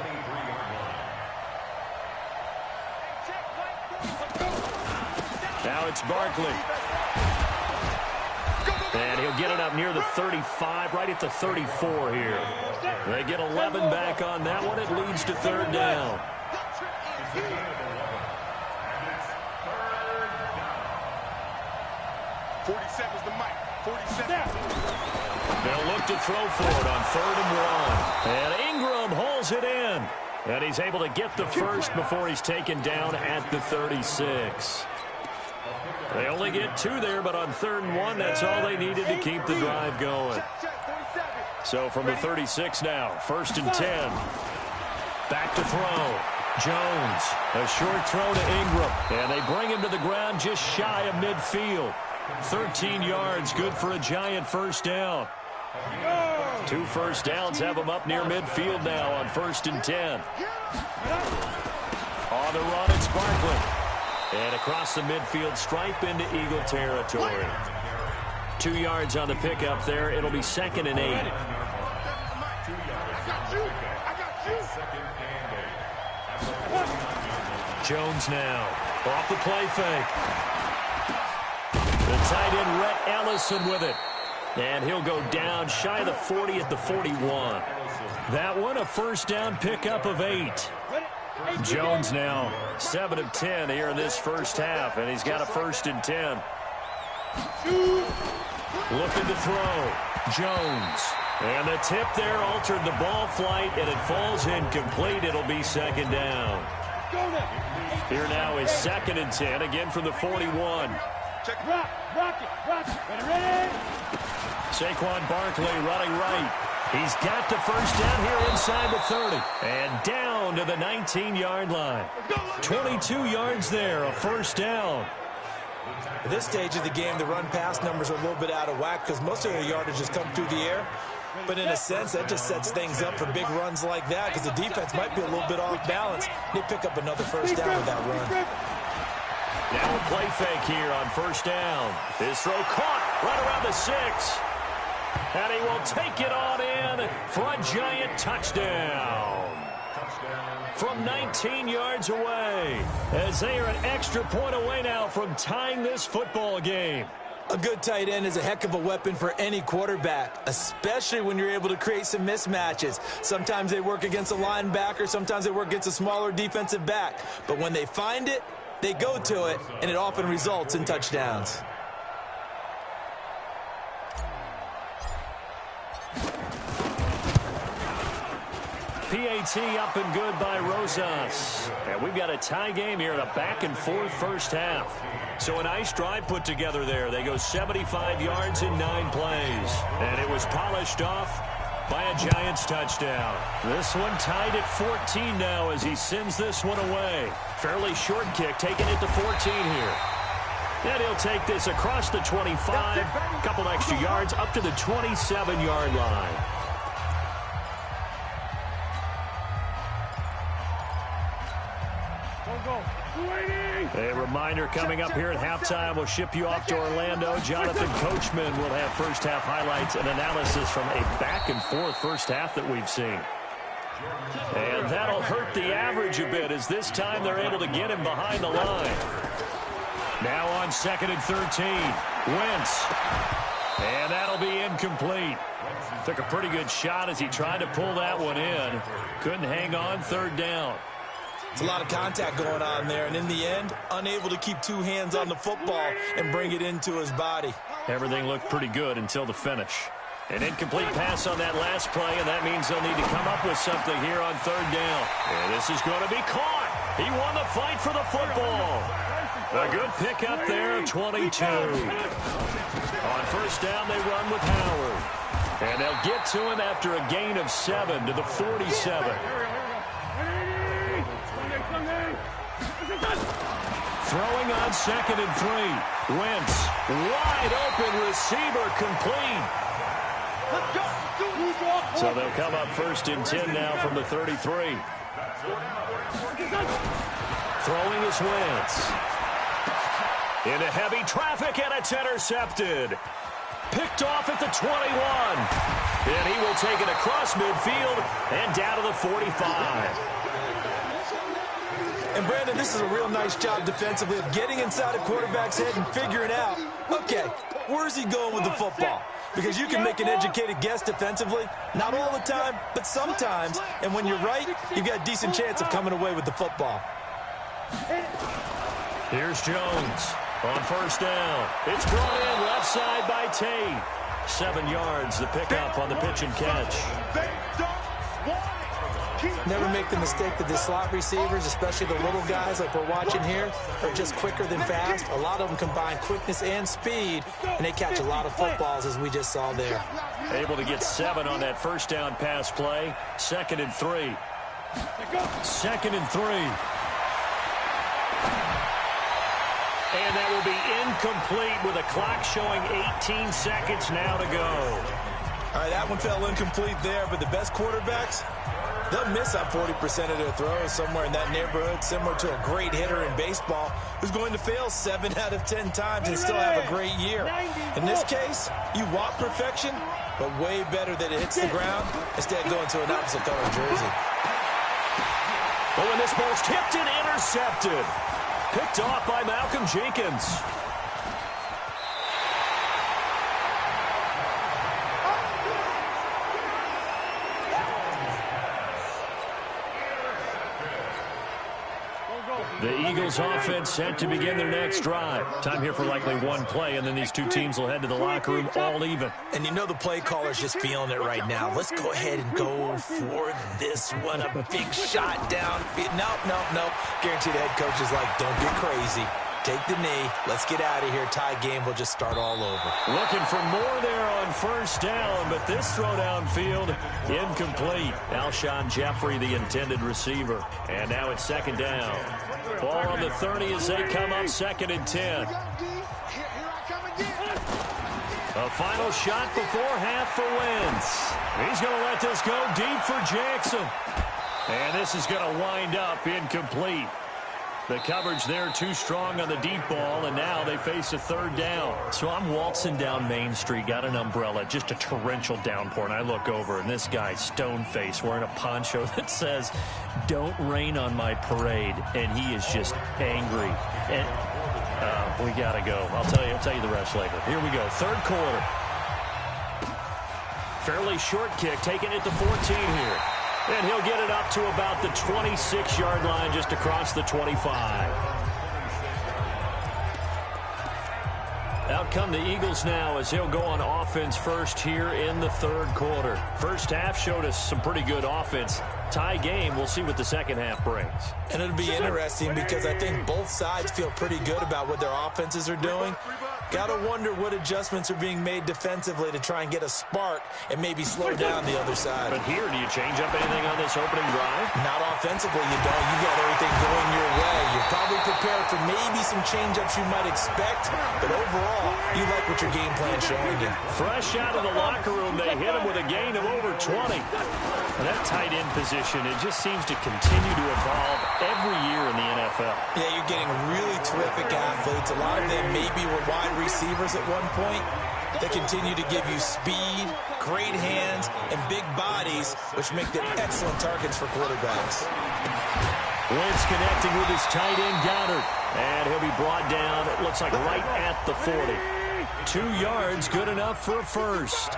Now it's Barkley. And he'll get it up near the 35, right at the 34 here. They get 11 back on that one. It leads to 3rd down. 47's the mic. 47. They'll look to throw for it on 3rd and 1. And Ingram hauls it in. And he's able to get the first before he's taken down at the 36. They only get 2 there, but on 3rd and 1, that's all they needed to keep the drive going. So from the 36 now, 1st and 10. Back to throw. Jones, a short throw to Ingram. And they bring him to the ground just shy of midfield. 13 yards, good for a Giant first down. 2 first downs have him up near midfield now on 1st and 10. On the run, it's Barkley. And across the midfield stripe into Eagle territory. 2 yards on the pickup there. It'll be 2nd and 8. Jones now off the play fake. The tight end Rhett Ellison with it. And he'll go down shy of the 40 at the 41. That one a first down pickup of 8. Jones now 7 of 10 here in this first half, and he's got a 1st and 10. Looking to throw. Jones. And the tip there altered the ball flight, and it falls incomplete. It'll be 2nd down. Here now is 2nd and 10, again from the 41. Saquon Barkley running right. He's got the first down here inside the 30. And down to the 19-yard line. 22 yards there, a first down. At this stage of the game, the run-pass numbers are a little bit out of whack because most of their yardage has come through the air. But in a sense, that just sets things up for big runs like that because the defense might be a little bit off balance. They pick up another first down with that run. Now a play fake here on first down. His throw caught right around the 6. And he will take it on in for a Giant touchdown. From 19 yards away, as they are an extra point away now from tying this football game. A good tight end is a heck of a weapon for any quarterback, especially when you're able to create some mismatches. Sometimes they work against a linebacker, sometimes they work against a smaller defensive back. But when they find it, they go to it, and it often results in touchdowns. PAT up and good by Rosas. And we've got a tie game here in a back-and-forth first half. So a nice drive put together there. They go 75 yards in 9 plays. And it was polished off by a Giants touchdown. This one tied at 14 now as he sends this one away. Fairly short kick, taking it to 14 here. And he'll take this across the 25, a couple extra yards, up to the 27-yard line. A reminder coming up here at halftime. We'll ship you off to Orlando. Jonathan Coachman will have first half highlights and analysis from a back-and-forth first half that we've seen. And that'll hurt the average a bit as this time they're able to get him behind the line. Now on 2nd and 13. Wentz. And that'll be incomplete. Took a pretty good shot as he tried to pull that one in. Couldn't hang on, third down. It's a lot of contact going on there, and in the end, unable to keep two hands on the football and bring it into his body. Everything looked pretty good until the finish. An incomplete pass on that last play, and that means they'll need to come up with something here on third down. And this is going to be caught. He won the fight for the football. A good pickup there, 22. On first down, they run with Howard. And they'll get to him after a gain of 7 to the 47. Throwing on 2nd and 3. Wentz, wide open receiver, complete. So they'll come up 1st and 10 now from the 33. Throwing is Wentz. Into heavy traffic, and it's intercepted. Picked off at the 21. And he will take it across midfield and down to the 45. And, Brandon, this is a real nice job defensively of getting inside a quarterback's head and figuring out, okay, where's he going with the football? Because you can make an educated guess defensively, not all the time, but sometimes. And when you're right, you've got a decent chance of coming away with the football. Here's Jones on first down. It's brought in left side by Tate. 7 yards, the pickup on the pitch and catch. Never make the mistake that the slot receivers, especially the little guys like we're watching here, are just quicker than fast. A lot of them combine quickness and speed, and they catch a lot of footballs, as we just saw there. Able to get 7 on that first down pass play. 2nd and 3. 2nd and 3. And that will be incomplete with a clock showing 18 seconds now to go. All right, that one fell incomplete there, but the best quarterbacks, they'll miss on 40% of their throws, somewhere in that neighborhood, similar to a great hitter in baseball who's going to fail 7 out of 10 times and still have a great year. In this case, you want perfection, but way better that it hits the ground instead of going to an opposite color jersey. Oh, and this ball's tipped and intercepted. Picked off by Malcolm Jenkins. The Eagles offense set to begin their next drive. Time here for likely one play, and then these two teams will head to the locker room all even. And you know the play caller's just feeling it right now. Let's go ahead and go for this one. A big shot down. Nope. Guarantee the head coach is like, don't get crazy. Take the knee. Let's get out of here. Tie game will just start all over. Looking for more there on first down, but this throw downfield incomplete. Alshon Jeffrey, the intended receiver. And now it's 2nd down. Ball on the 30 as they come up 2nd and 10. A final shot before half for Wentz. He's going to let this go deep for Jackson. And this is going to wind up incomplete. The coverage there too strong on the deep ball, and now they face a 3rd down. So I'm waltzing down Main Street, got an umbrella, just a torrential downpour, and I look over, and this guy, stone-faced, wearing a poncho that says, "Don't rain on my parade," and he is just angry. And we got to go. I'll tell you the rest later. Here we go, 3rd quarter. Fairly short kick, taking it to 14 here. And he'll get it up to about the 26-yard line, just across the 25. Out come the Eagles now as he'll go on offense first here in the 3rd quarter. First half showed us some pretty good offense. Tie game, we'll see what the second half brings. And it'll be interesting because I think both sides feel pretty good about what their offenses are doing. Got to wonder what adjustments are being made defensively to try and get a spark and maybe slow down the other side. But here, do you change up anything on this opening drive? Not offensively, you don't. You got everything going your way. You're probably prepared for maybe some change-ups you might expect, but overall, you like what your game plan's showing you. Fresh out of the locker room, they hit him with a gain of over 20. And that tight end position, it just seems to continue to evolve every year in the NFL. Yeah, you're getting really terrific athletes. A lot of them maybe were wide receivers at one point. They continue to give you speed, great hands, and big bodies, which make them excellent targets for quarterbacks. Wentz connecting with his tight end, Goddard. And he'll be brought down, it looks like right at the 40. 2 yards, good enough for a first.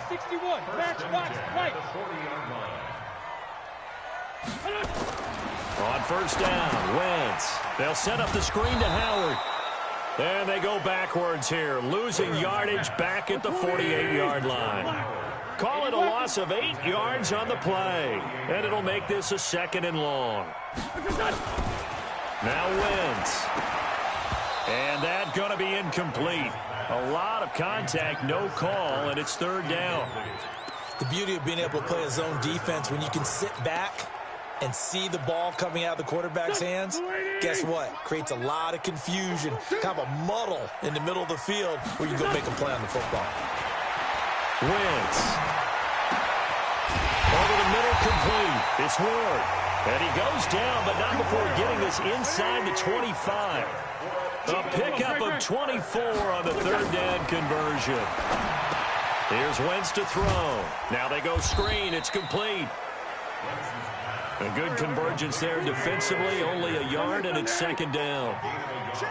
61, match box, right. On first down, Wentz. They'll set up the screen to Howard. And they go backwards here, losing yardage back at the 48-yard line. Call it a loss of 8 yards on the play. And it'll make this a 2nd and long. Now Wentz. And that's going to be incomplete. A lot of contact, no call, and it's 3rd down. The beauty of being able to play a zone defense when you can sit back and see the ball coming out of the quarterback's hands, guess what? Creates a lot of confusion, kind of a muddle in the middle of the field where you go make a play on the football. Wentz. Over the middle, complete. It's Ward. And he goes down, but not before getting this inside the 25. A pickup of 24 on the 3rd down conversion. Here's Wentz to throw. Now they go screen. It's complete. A good convergence there defensively. Only a yard, and it's 2nd down.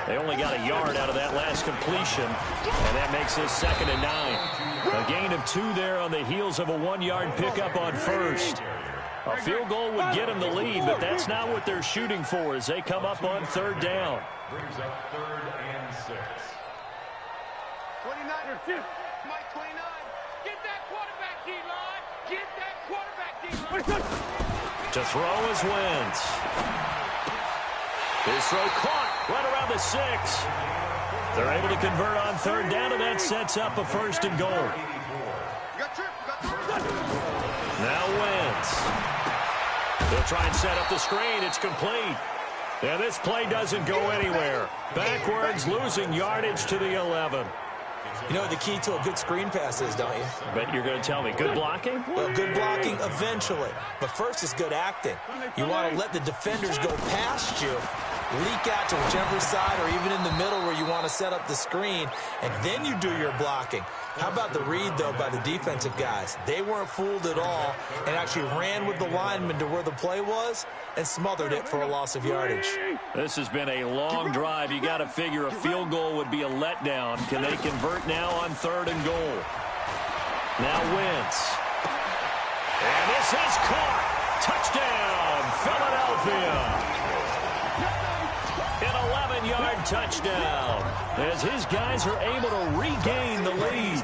They only got a yard out of that last completion, and that makes this 2nd and 9. A gain of 2 there on the heels of a 1-yard pickup on first. A field goal would get them the lead, but that's not what they're shooting for as they come up on 3rd down. Brings up 3rd and 6. 29, Mike 29. Get that quarterback, D-line. Get that quarterback, D-line. To throw is Wentz. His throw caught right around the 6. They're able to convert on 3rd down, and that sets up a 1st and goal. Now Wentz. They'll try and set up the screen. It's complete. And this play doesn't go anywhere. Backwards, losing yardage to the 11. You know what the key to a good screen pass is, don't you? But you're going to tell me, good blocking? Well, good blocking eventually. But first is good acting. You want to let the defenders go past you, leak out to whichever side or even in the middle where you want to set up the screen, and then you do your blocking. How about the read, though, by the defensive guys? They weren't fooled at all and actually ran with the lineman to where the play was and smothered it for a loss of yardage. This has been a long drive. You got to figure a field goal would be a letdown. Can they convert now on 3rd and goal? Now Wentz. And this is caught. Touchdown, Philadelphia. An 11-yard touchdown as his guys are able to regain the lead.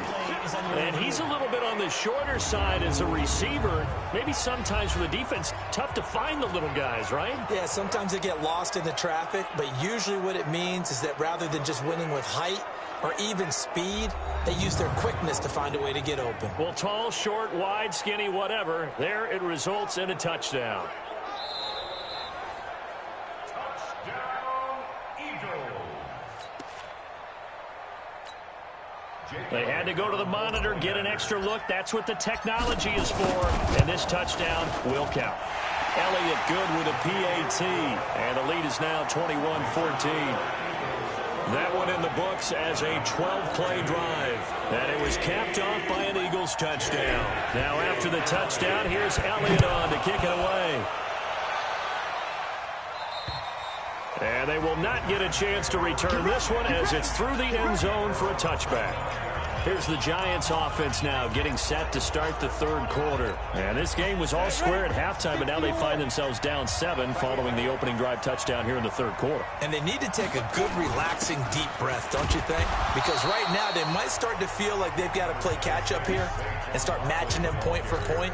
And he's a little bit on the shorter side as a receiver. Maybe sometimes for the defense, tough to find the little guys, right? Yeah, sometimes they get lost in the traffic, but usually what it means is that rather than just winning with height or even speed, they use their quickness to find a way to get open. Well, tall, short, wide, skinny, whatever, there it results in a touchdown. They had to go to the monitor, get an extra look. That's what the technology is for. And this touchdown will count. Elliott good with a PAT. And the lead is now 21-14. That one in the books as a 12-play drive. And it was capped off by an Eagles touchdown. Now after the touchdown, here's Elliott on to kick it away. And they will not get a chance to return this one as it's through the end zone for a touchback. Here's the Giants offense now getting set to start the 3rd quarter. And this game was all square at halftime, but now they find themselves down 7 following the opening drive touchdown here in the 3rd quarter. And they need to take a good, relaxing, deep breath, don't you think? Because right now they might start to feel like they've got to play catch-up here and start matching them point for point.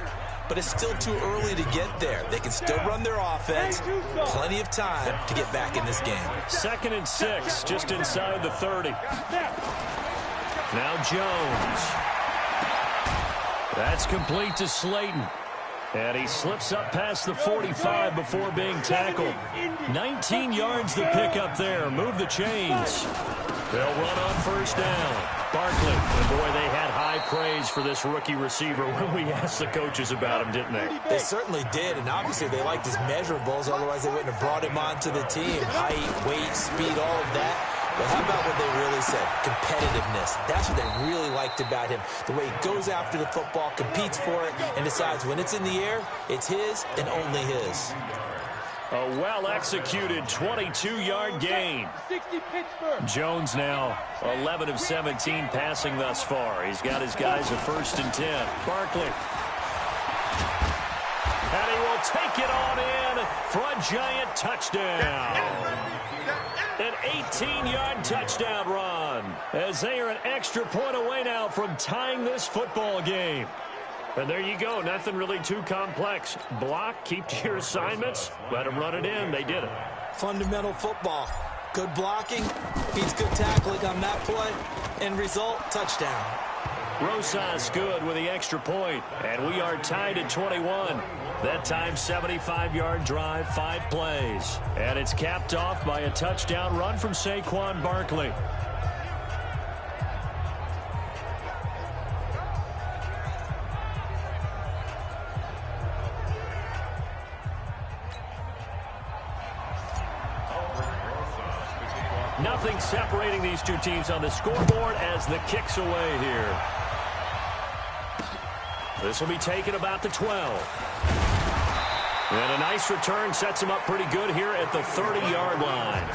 But it's still too early to get there. They can still run their offense. Plenty of time to get back in this game. 2nd and 6, just inside the 30. Now Jones. That's complete to Slayton. And he slips up past the 45 before being tackled. 19 yards to pick up there. Move the chains. They'll run on first down. Barkley. And boy, they had high praise for this rookie receiver when we asked the coaches about him, didn't they? They certainly did, and obviously they liked his measurables, otherwise they wouldn't have brought him onto the team. Height, weight, speed, all of that. But how about what they really said? Competitiveness. That's what they really liked about him. The way he goes after the football, competes for it, and decides when it's in the air, it's his and only his. A well-executed 22-yard gain. 60 Pittsburgh. Jones now 11 of 17 passing thus far. He's got his guys a 1st and 10. Barkley. And he will take it on in for a giant touchdown. An 18-yard touchdown run as they are an extra point away now from tying this football game. And there you go. Nothing really too complex. Block, keep to your assignments, let them run it in. They did it. Fundamental football. Good blocking beats good tackling on that play. End result, touchdown. Rosas good with the extra point. And we are tied at 21. That time, 75-yard drive, 5 plays. And it's capped off by a touchdown run from Saquon Barkley. Nothing separating these two teams on the scoreboard as the kick's away here. This will be taken about the 12. And a nice return sets him up pretty good here at the 30-yard line.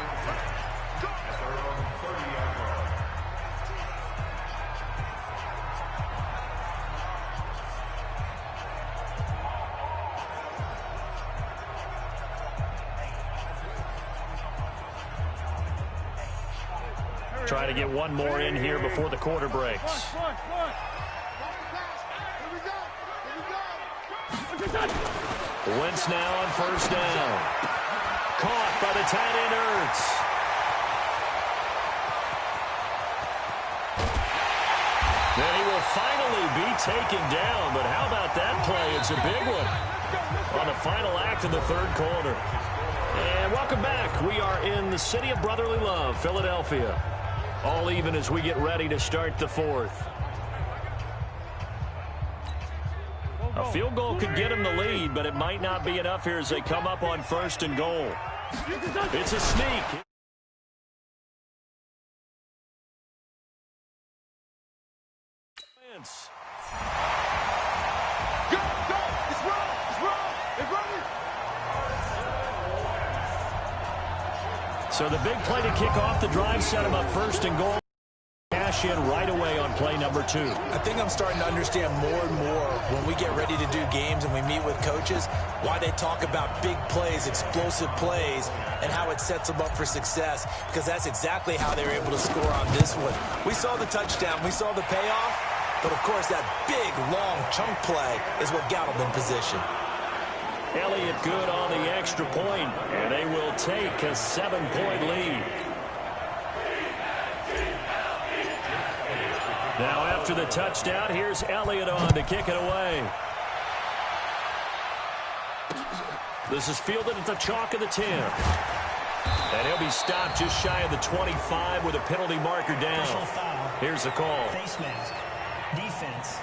Try to get one more in here before the quarter breaks. Wentz now on 1st down. Caught by the tight end Ertz. Then he will finally be taken down. But how about that play? It's a big one on the final act of the 3rd quarter. And welcome back. We are in the city of brotherly love, Philadelphia. All even as we get ready to start the 4th. A field goal could get him the lead, but it might not be enough here as they come up on 1st and goal. It's a sneak. Go, go! It's wrong! It's wrong! It's running! So the big play to kick off the drive set him up 1st and goal. Cash in right away on play number 2. I think I'm starting to understand more and more when we get ready to do games and we meet with coaches why they talk about big plays, explosive plays, and how it sets them up for success, because that's exactly how they were able to score on this one. We saw the touchdown. We saw the payoff. But, of course, that big, long chunk play is what got them in position. Elliott good on the extra point, and they will take a 7-point lead. Now after the touchdown, here's Elliott on to kick it away. This is fielded at the chalk of the 10. And he'll be stopped just shy of the 25 with a penalty marker down. Here's the call. Face mask. Defense.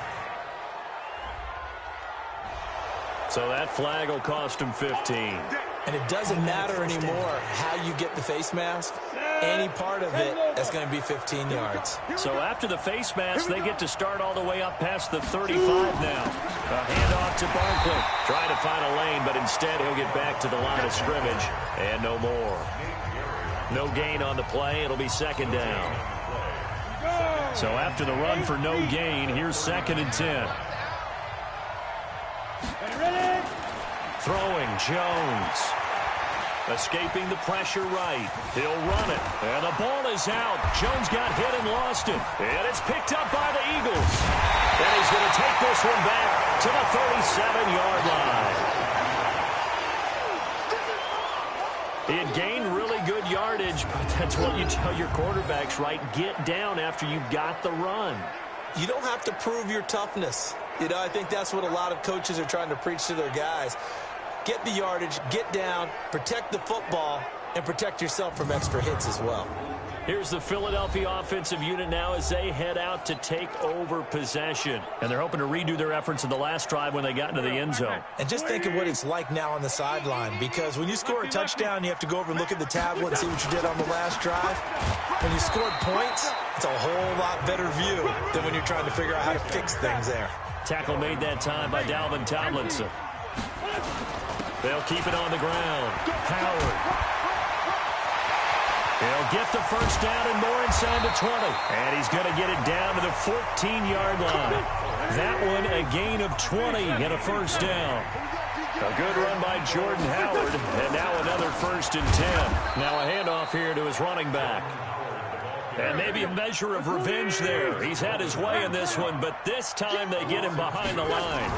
So that flag will cost him 15. And it doesn't matter anymore how you get the face mask. Any part of it, that's going to be 15 yards. So after the face mask, they get to start all the way up past the 35 now. A handoff to Barkley. Trying to find a lane, but instead he'll get back to the line of scrimmage. And no more. No gain on the play. It'll be 2nd down. So after the run for no gain, here's 2nd and 10. Throwing Jones. Escaping the pressure right. He'll run it. And the ball is out. Jones got hit and lost it. And it's picked up by the Eagles. And he's going to take this one back to the 37-yard line. He had gained really good yardage, but that's what you tell your quarterbacks, right? Get down after you've got the run. You don't have to prove your toughness. You know, I think that's what a lot of coaches are trying to preach to their guys. Get the yardage, get down, protect the football, and protect yourself from extra hits as well. Here's the Philadelphia offensive unit now as they head out to take over possession. And they're hoping to redo their efforts in the last drive when they got into the end zone. And just think of what it's like now on the sideline, because when you score a touchdown, you have to go over and look at the tablet and see what you did on the last drive. When you scored points, it's a whole lot better view than when you're trying to figure out how to fix things there. Tackle made that time by Dalvin Tomlinson. They'll keep it on the ground. Howard. He'll get the first down and more inside the 20. And he's going to get it down to the 14-yard line. That one a gain of 20 and a first down. A good run by Jordan Howard, and now another 1st and 10. Now a handoff here to his running back. And maybe a measure of revenge there. He's had his way in this one, but this time they get him behind the line.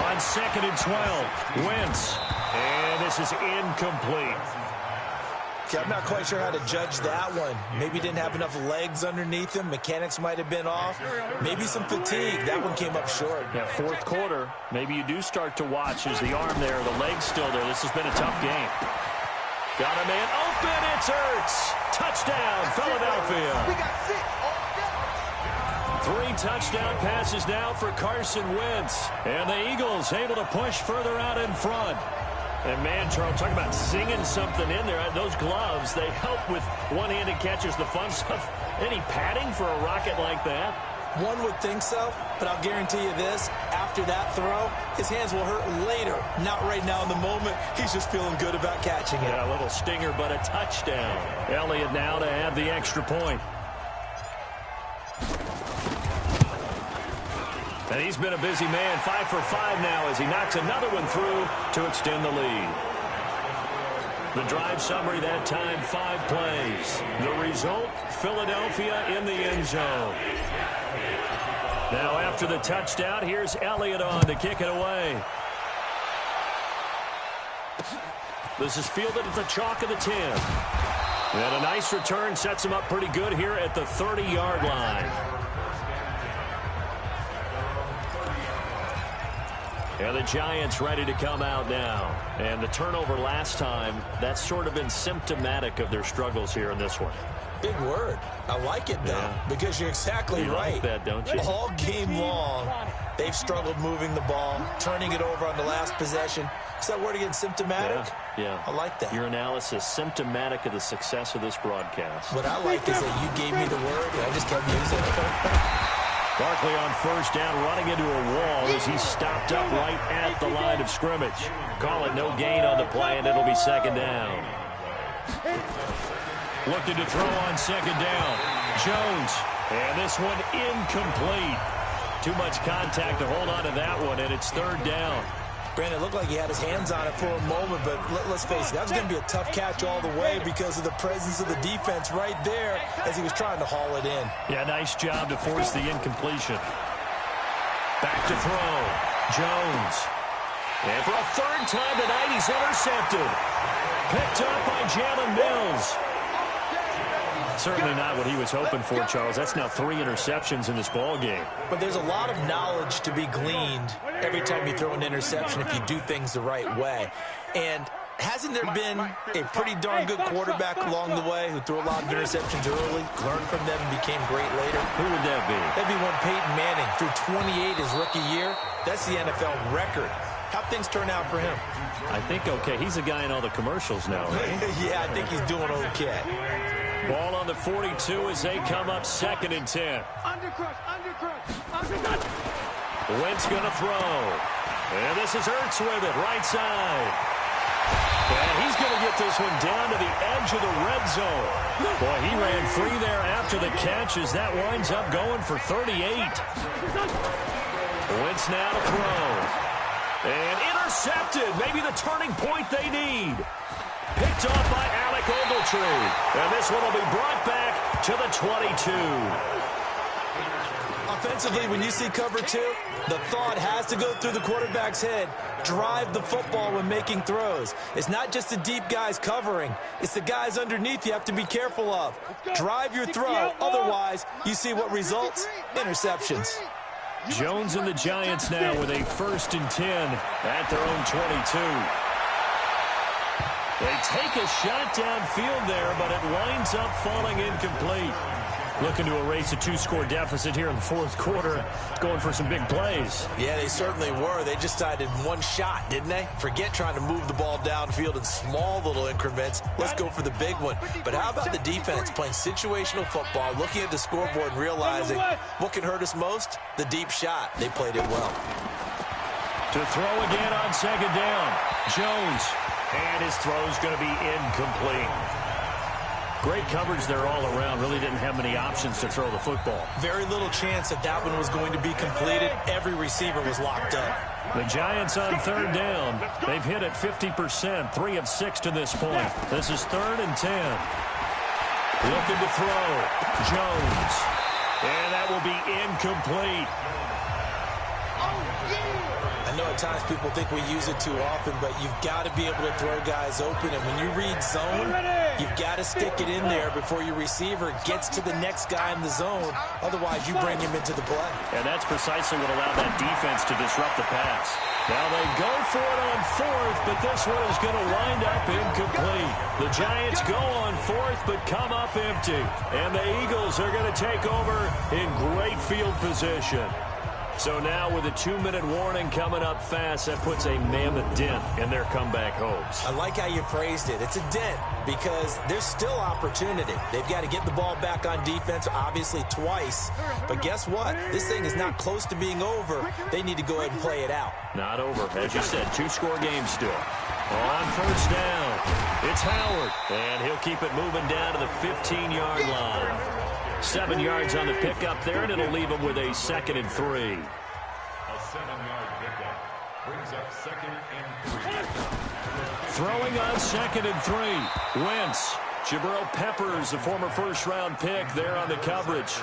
On 2nd and 12, Wentz. And this is incomplete. I'm not quite sure how to judge that one. Maybe didn't have enough legs underneath him. Mechanics might have been off. Maybe some fatigue. That one came up short. Yeah, 4th quarter. Maybe you do start to watch as the arm there, the leg's still there. This has been a tough game. Got a man open. It's Ertz. Touchdown, Philadelphia. We got 6. 3 touchdown passes now for Carson Wentz. And the Eagles able to push further out in front. And, man, Charles, talking about singing something in there. Those gloves, they help with one-handed catches, the fun stuff. Any padding for a rocket like that? One would think so, but I'll guarantee you this. After that throw, his hands will hurt later. Not right now in the moment. He's just feeling good about catching it. Yeah, a little stinger, but a touchdown. Elliott now to have the extra point. And he's been a busy man, 5 for 5 now as he knocks another one through to extend the lead. The drive summary that time, 5 plays. The result, Philadelphia in the end zone. Now after the touchdown, here's Elliott on to kick it away. This is fielded at the chalk of the 10. And a nice return sets him up pretty good here at the 30-yard line. And the Giants ready to come out now. And the turnover last time, that's sort of been symptomatic of their struggles here in this one. Big word. I like it, though, because you're exactly right. Like that, don't you? All game long, they've struggled moving the ball, turning it over on the last possession. Is that word again, symptomatic? Yeah. I like that. Your analysis, symptomatic of the success of this broadcast. What I like is that you gave me the word, and I just kept using it. Barkley on first down, running into a wall as he's stopped up right at the line of scrimmage. Call it no gain on the play, and it'll be 2nd down. Looking to throw on 2nd down. Jones, and this one incomplete. Too much contact to hold on to that one, and it's 3rd down. Brandon, it looked like he had his hands on it for a moment, but let's face it, that was going to be a tough catch all the way because of the presence of the defense right there as he was trying to haul it in. Yeah, nice job to force the incompletion. Back to throw. Jones. And for a 3rd time tonight, he's intercepted. Picked up by Jalen Mills. Certainly not what he was hoping for, Charles. That's now 3 interceptions in this ball game. But there's a lot of knowledge to be gleaned every time you throw an interception if you do things the right way. And hasn't there been a pretty darn good quarterback along the way who threw a lot of interceptions early, learned from them, and became great later? Who would that be? That'd be one Peyton Manning. Threw 28 his rookie year. That's the NFL record. How'd things turn out for him? I think okay. He's a guy in all the commercials now, right? Yeah, I think he's doing okay. Ball on the 42 as they come up 2nd and 10. Wentz going to throw. And this is Ertz with it, right side. And he's going to get this one down to the edge of the red zone. Boy, he ran free there after the catch as that winds up going for 38. Wentz now to throw. And intercepted. Maybe the turning point they need. Picked off by Alec Ogletree. And this one will be brought back to the 22. Offensively, when you see cover 2, the thought has to go through the quarterback's head. Drive the football when making throws. It's not just the deep guys covering. It's the guys underneath you have to be careful of. Drive your throw. Otherwise, you see what results? Interceptions. Jones and the Giants now with a 1st and 10 at their own 22. They take a shot downfield there, but it winds up falling incomplete. Looking to erase a 2-score deficit here in the 4th quarter. Going for some big plays. Yeah, they certainly were. They just decided one shot, didn't they? Forget trying to move the ball downfield in small little increments. Let's go for the big one. But how about the defense playing situational football, looking at the scoreboard and realizing what can hurt us most? The deep shot. They played it well. To throw again on second down. Jones. And his throw's going to be incomplete. Great coverage there all around. Really didn't have many options to throw the football. Very little chance that that one was going to be completed. Every receiver was locked up. The Giants on third down. They've hit it 50%, 3 of 6 to this point. This is 3rd and 10. Looking to throw. Jones. And that will be incomplete. I know at times people think we use it too often, but you've got to be able to throw guys open. And when you read zone, you've got to stick it in there before your receiver gets to the next guy in the zone. Otherwise, you bring him into the play. And that's precisely what allowed that defense to disrupt the pass. Now they go for it on 4th, but this one is going to wind up incomplete. The Giants go on 4th, but come up empty. And the Eagles are going to take over in great field position. So now with a 2-minute warning coming up fast, that puts a mammoth dent in their comeback hopes. I like how you phrased it. It's a dent because there's still opportunity. They've got to get the ball back on defense, obviously twice. But guess what? This thing is not close to being over. They need to go ahead and play it out. Not over. As you said, 2-score game still. On first down, it's Howard. And he'll keep it moving down to the 15-yard line. 7 yards on the pickup there, and it'll leave him with a 2nd and 3. A 7-yard pickup brings up 2nd and 3. Throwing on 2nd and 3. Wentz. Jabril Peppers, the former first-round pick, there on the coverage.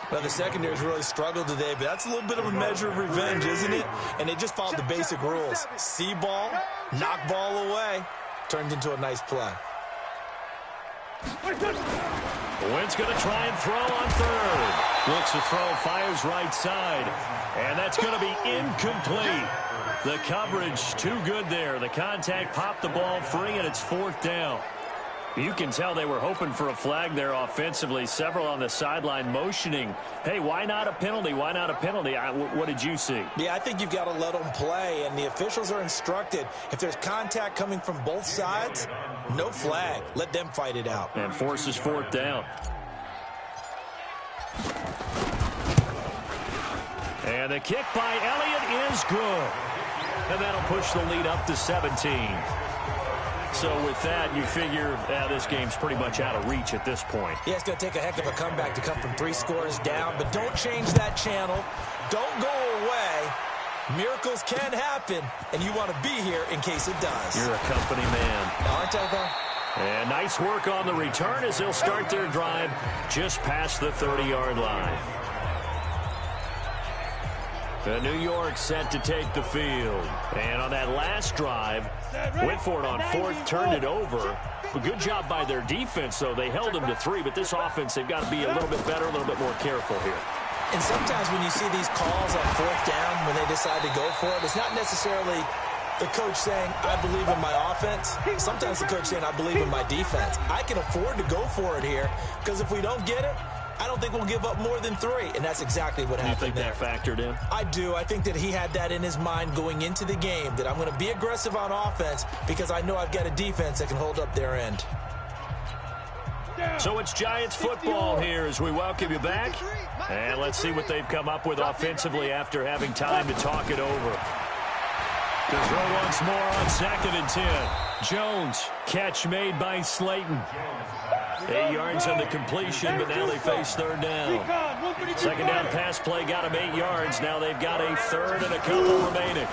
Well, the secondary's really struggled today, but that's a little bit of a measure of revenge, isn't it? And they just followed the basic rules. See ball, knock ball away. Turned into a nice play. Wentz going to try and throw on 3rd. Looks to throw, fires right side. And that's going to be incomplete. The coverage too good there. The contact popped the ball free, and it's 4th down. You can tell they were hoping for a flag there offensively. Several on the sideline motioning, hey, why not a penalty? Why not a penalty? What did you see? Yeah, I think you've got to let them play, and the officials are instructed. If there's contact coming from both sides, no flag. Let them fight it out. And forces 4th down. And the kick by Elliott is good. And that'll push the lead up to 17. So with that, you figure this game's pretty much out of reach at this point. Yeah, it's going to take a heck of a comeback to come from 3 scores down, but don't change that channel. Don't go away. Miracles can happen, and you want to be here in case it does. You're a company man. Aren't I, though? And nice work on the return as they'll start their drive just past the 30-yard line. The New York set to take the field. And on that last drive, went for it on 4th, turned it over. A good job by their defense, though. They held them to 3, but this offense, they've got to be a little bit better, a little bit more careful here. And sometimes when you see these calls on 4th down, when they decide to go for it, it's not necessarily the coach saying, I believe in my offense. Sometimes the coach saying, I believe in my defense. I can afford to go for it here, because if we don't get it, I don't think we'll give up more than 3, and that's exactly what happened. You think that factored in? I do. I think that he had that in his mind going into the game, that I'm going to be aggressive on offense because I know I've got a defense that can hold up their end. So it's Giants football here as we welcome you back. And let's see what they've come up with offensively after having time to talk it over. To throw once more on 2nd and 10. Jones, catch made by Slayton. 8 yards on the completion, but now they face 3rd down. 2nd down pass play got them 8 yards. Now they've got a 3rd and a couple remaining.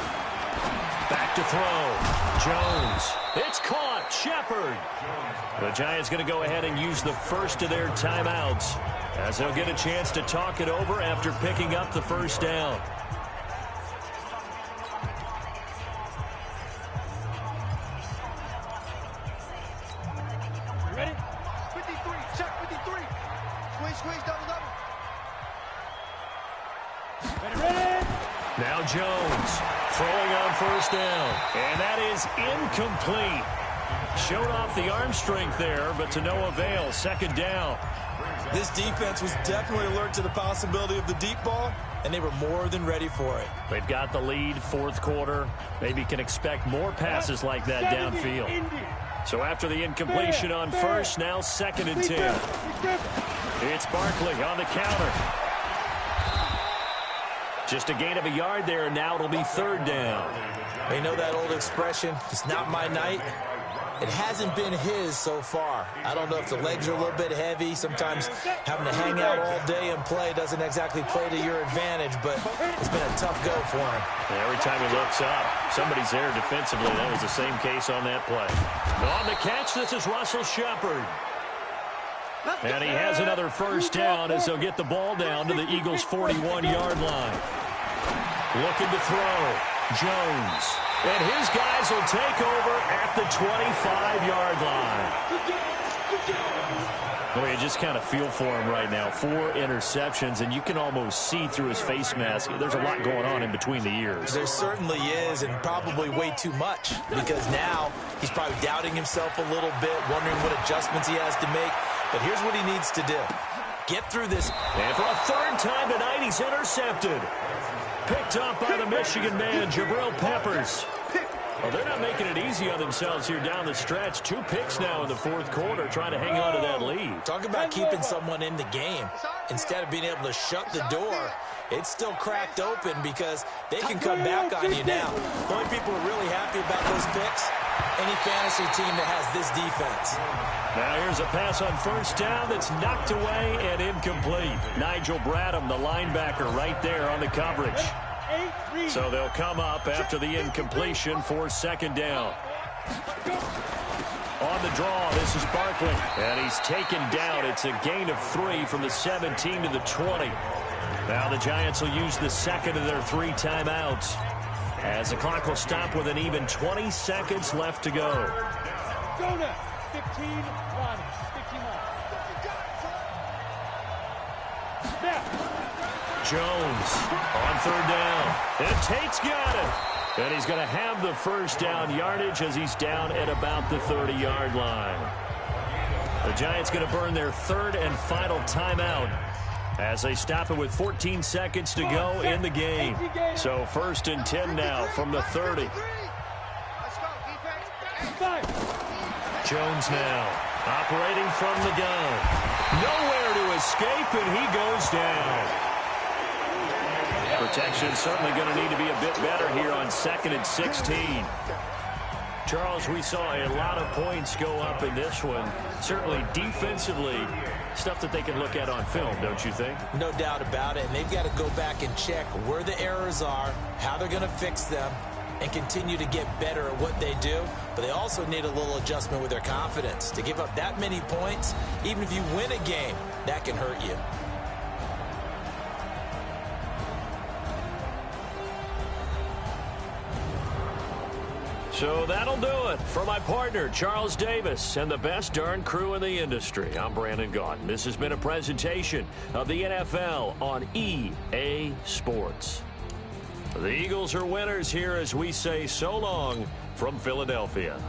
Back to throw. Jones. It's caught. Shepard. The Giants going to go ahead and use the first of their timeouts as they'll get a chance to talk it over after picking up the 1st down. Squeeze, double. Now Jones throwing on 1st down. And that is incomplete. Showed off the arm strength there, but to no avail. 2nd down. This defense was definitely alert to the possibility of the deep ball, and they were more than ready for it. They've got the lead, 4th quarter. Maybe can expect more passes like that downfield. So after the incompletion on 1st, now 2nd and 10. It's Barkley on the counter. Just a gain of a yard there, and now it'll be 3rd down. You know that old expression, it's not my night? It hasn't been his so far. I don't know if the legs are a little bit heavy. Sometimes having to hang out all day and play doesn't exactly play to your advantage, but it's been a tough go for him. And every time he looks up, somebody's there defensively. That was the same case on that play. On the catch, this is Russell Shepard. And he has another 1st down as they'll get the ball down to the Eagles' 41-yard line. Looking to throw. Jones. And his guys will take over at the 25-yard line. Boy, you just kind of feel for him right now. 4 interceptions, and you can almost see through his face mask. There's a lot going on in between the ears. There certainly is, and probably way too much, because now he's probably doubting himself a little bit, wondering what adjustments he has to make. But here's what he needs to do. Get through this. And for a 3rd time tonight, he's intercepted. Picked up by the Michigan man, Jabril Peppers. Well, they're not making it easy on themselves here down the stretch. 2 picks now in the 4th quarter, trying to hang on to that lead. Talk about keeping someone in the game. Instead of being able to shut the door, it's still cracked open because they can come back on you now. The only people who are really happy about those picks, any fantasy team that has this defense. Now here's a pass on 1st down that's knocked away and incomplete. Nigel Bradham, the linebacker, right there on the coverage. So they'll come up after the incompletion for 2nd down. On the draw, this is Barkley. And he's taken down. It's a gain of 3 from the 17 to the 20. Now the Giants will use the 2nd of their 3 timeouts, as the clock will stop with an even 20 seconds left to go. Jonah, 15, Ronnie, 15 on. Jones on 3rd down. And Tate's got it. And he's going to have the 1st down yardage as he's down at about the 30-yard line. The Giants going to burn their 3rd and final timeout as they stop it with 14 seconds to go in the game. So 1st and 10 now from the 30. Jones now operating from the gun. Nowhere to escape, and he goes down. Protection certainly going to need to be a bit better here on 2nd and 16. Charles, we saw a lot of points go up in this one. Certainly defensively, stuff that they can look at on film, don't you think? No doubt about it, and they've got to go back and check where the errors are, how they're going to fix them, and continue to get better at what they do. But they also need a little adjustment with their confidence. To give up that many points, even if you win a game, that can hurt you. So that'll do it for my partner, Charles Davis, and the best darn crew in the industry. I'm Brandon Gaudin. This has been a presentation of the NFL on EA Sports. The Eagles are winners here as we say so long from Philadelphia.